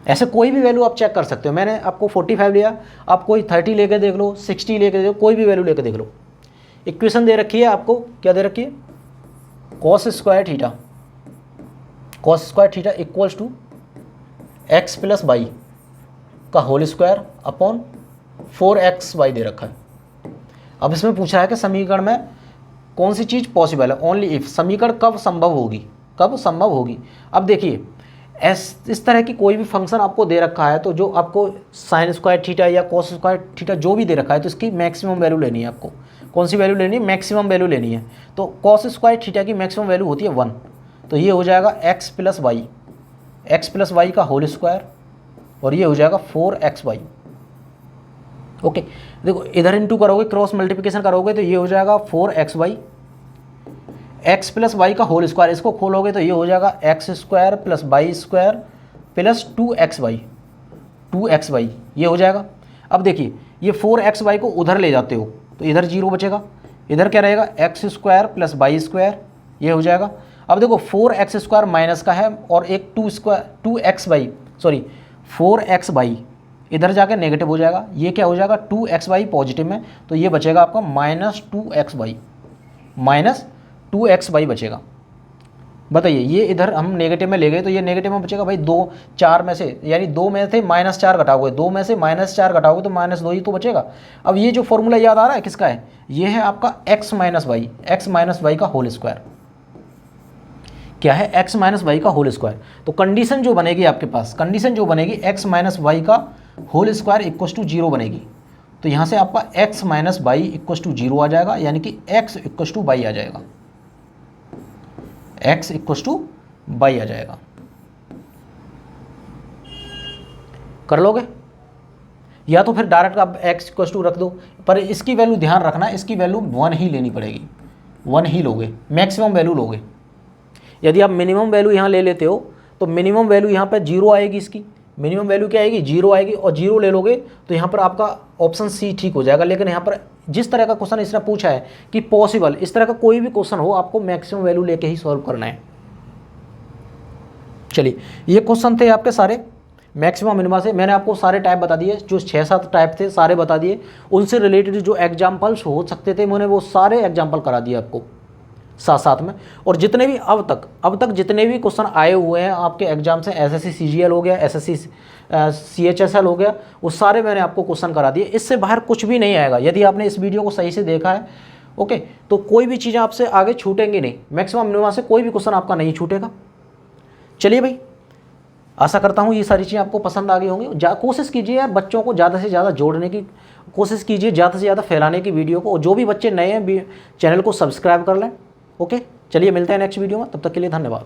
ऐसे कोई भी वैल्यू आप चेक कर सकते हो। मैंने आपको 45 लिया, आप कोई 30 लेके देख लो, 60 लेके देख लो, कोई भी वैल्यू लेके देख लो। इक्वेशन दे रखी है आपको, क्या दे रखी है? Cos square theta, cos square theta equals to X plus Y का होल स्क्वायर अपॉन 4xy दे रखा है। अब इसमें पूछा है कि समीकरण में कौन सी चीज़ पॉसिबल है? Only if. समीकरण कब संभव होगी? कब संभव होगी? अब देखिए इस तरह की कोई भी फंक्शन आपको दे रखा है तो जो आपको साइन स्क्वायर थीटा या कॉस स्क्वायर थीटा जो भी दे रखा है तो इसकी मैक्सिमम वैल्यू लेनी है आपको। कौन सी वैल्यू लेनी है? मैक्सिमम वैल्यू लेनी है। तो कॉस स्क्वायर थीटा की मैक्सिमम वैल्यू होती है 1, तो ये हो जाएगा एक्स प्लस वाई का होल स्क्वायर और ये हो जाएगा 4xy। ओके, देखो इधर इंटू करोगे, क्रॉस मल्टीप्लिकेशन करोगे तो ये हो जाएगा 4xy, एक्स प्लस वाई का होल स्क्वायर, इसको खोलोगे तो ये हो जाएगा X square plus Y square plus 2xy ये हो जाएगा। अब देखिए ये 4xy को उधर ले जाते हो तो इधर 0 बचेगा, इधर क्या रहेगा? X square plus Y square ये हो जाएगा। अब देखो 4x स्क्वायर माइनस का है और एक 4xy इधर जाके नेगेटिव हो जाएगा, ये क्या हो जाएगा? 2xy पॉजिटिव में, तो ये बचेगा आपका -2xy बचेगा। बताइए ये इधर हम नेगेटिव में ले गए तो ये नेगेटिव में बचेगा भाई 2, 4 में से, यानी 2 में से -4 घटाओगे, 2 में से -4 घटाओगे तो -2 ही तो बचेगा। अब ये जो फॉर्मूला याद आ रहा है किसका है? ये है आपका x माइनस वाई का होल स्क्वायर। क्या है? x माइनस वाई का होल स्क्वायर। तो कंडीशन जो बनेगी आपके पास, कंडीशन जो बनेगी x माइनस वाई का होल स्क्वायर इक्वस टू 0 बनेगी। तो यहाँ से आपका x minus Y equals to 0 आ जाएगा, यानी कि x इक्वस टू वाई आ जाएगा, x इक्वस टू वाई आ जाएगा। कर लोगे? या तो फिर डायरेक्ट आप x इक्वस टू रख दो, पर इसकी वैल्यू ध्यान रखना, इसकी वैल्यू 1 ही लेनी पड़ेगी, 1 ही लोगे, मैक्सिमम वैल्यू लोगे। यदि आप मिनिमम वैल्यू यहाँ ले लेते हो तो मिनिमम वैल्यू यहाँ पर 0 आएगी, इसकी मिनिमम वैल्यू क्या आएगी? 0 आएगी, और 0 ले लोगे तो यहाँ पर आपका ऑप्शन सी ठीक हो जाएगा। लेकिन यहाँ पर जिस तरह का क्वेश्चन इसने पूछा है कि पॉसिबल, इस तरह का कोई भी क्वेश्चन हो आपको मैक्सिमम वैल्यू लेके ही सॉल्व करना है। चलिए ये क्वेश्चन थे आपके सारे मैक्सिमम मिनिमा से। मैंने आपको सारे टाइप बता दिए, जो 6-7 टाइप थे सारे बता दिए। उनसे रिलेटेड जो एग्जाम्पल्स हो सकते थे मैंने वो सारे एग्जाम्पल करा दिए आपको साथ में। और जितने भी अब तक जितने भी क्वेश्चन आए हुए हैं आपके एग्जाम से, एसएससी सीजीएल हो गया, एसएससी सीएचएसएल हो गया, वो सारे मैंने आपको क्वेश्चन करा दिए। इससे बाहर कुछ भी नहीं आएगा यदि आपने इस वीडियो को सही से देखा है। ओके, तो कोई भी चीज़ें आपसे आगे छूटेंगी नहीं, मैक्सिमम मिनिमम से कोई भी क्वेश्चन आपका नहीं छूटेगा। चलिए भाई, आशा करता हूँ ये सारी चीज़ें आपको पसंद आ गई होंगी। कोशिश कीजिए यार, बच्चों को ज़्यादा से ज़्यादा जोड़ने की कोशिश कीजिए, ज़्यादा से ज़्यादा फैलाने की वीडियो को। और जो भी बच्चे नए हैं चैनल को सब्सक्राइब कर लें। ओके, चलिए मिलते हैं नेक्स्ट वीडियो में, तब तक के लिए धन्यवाद।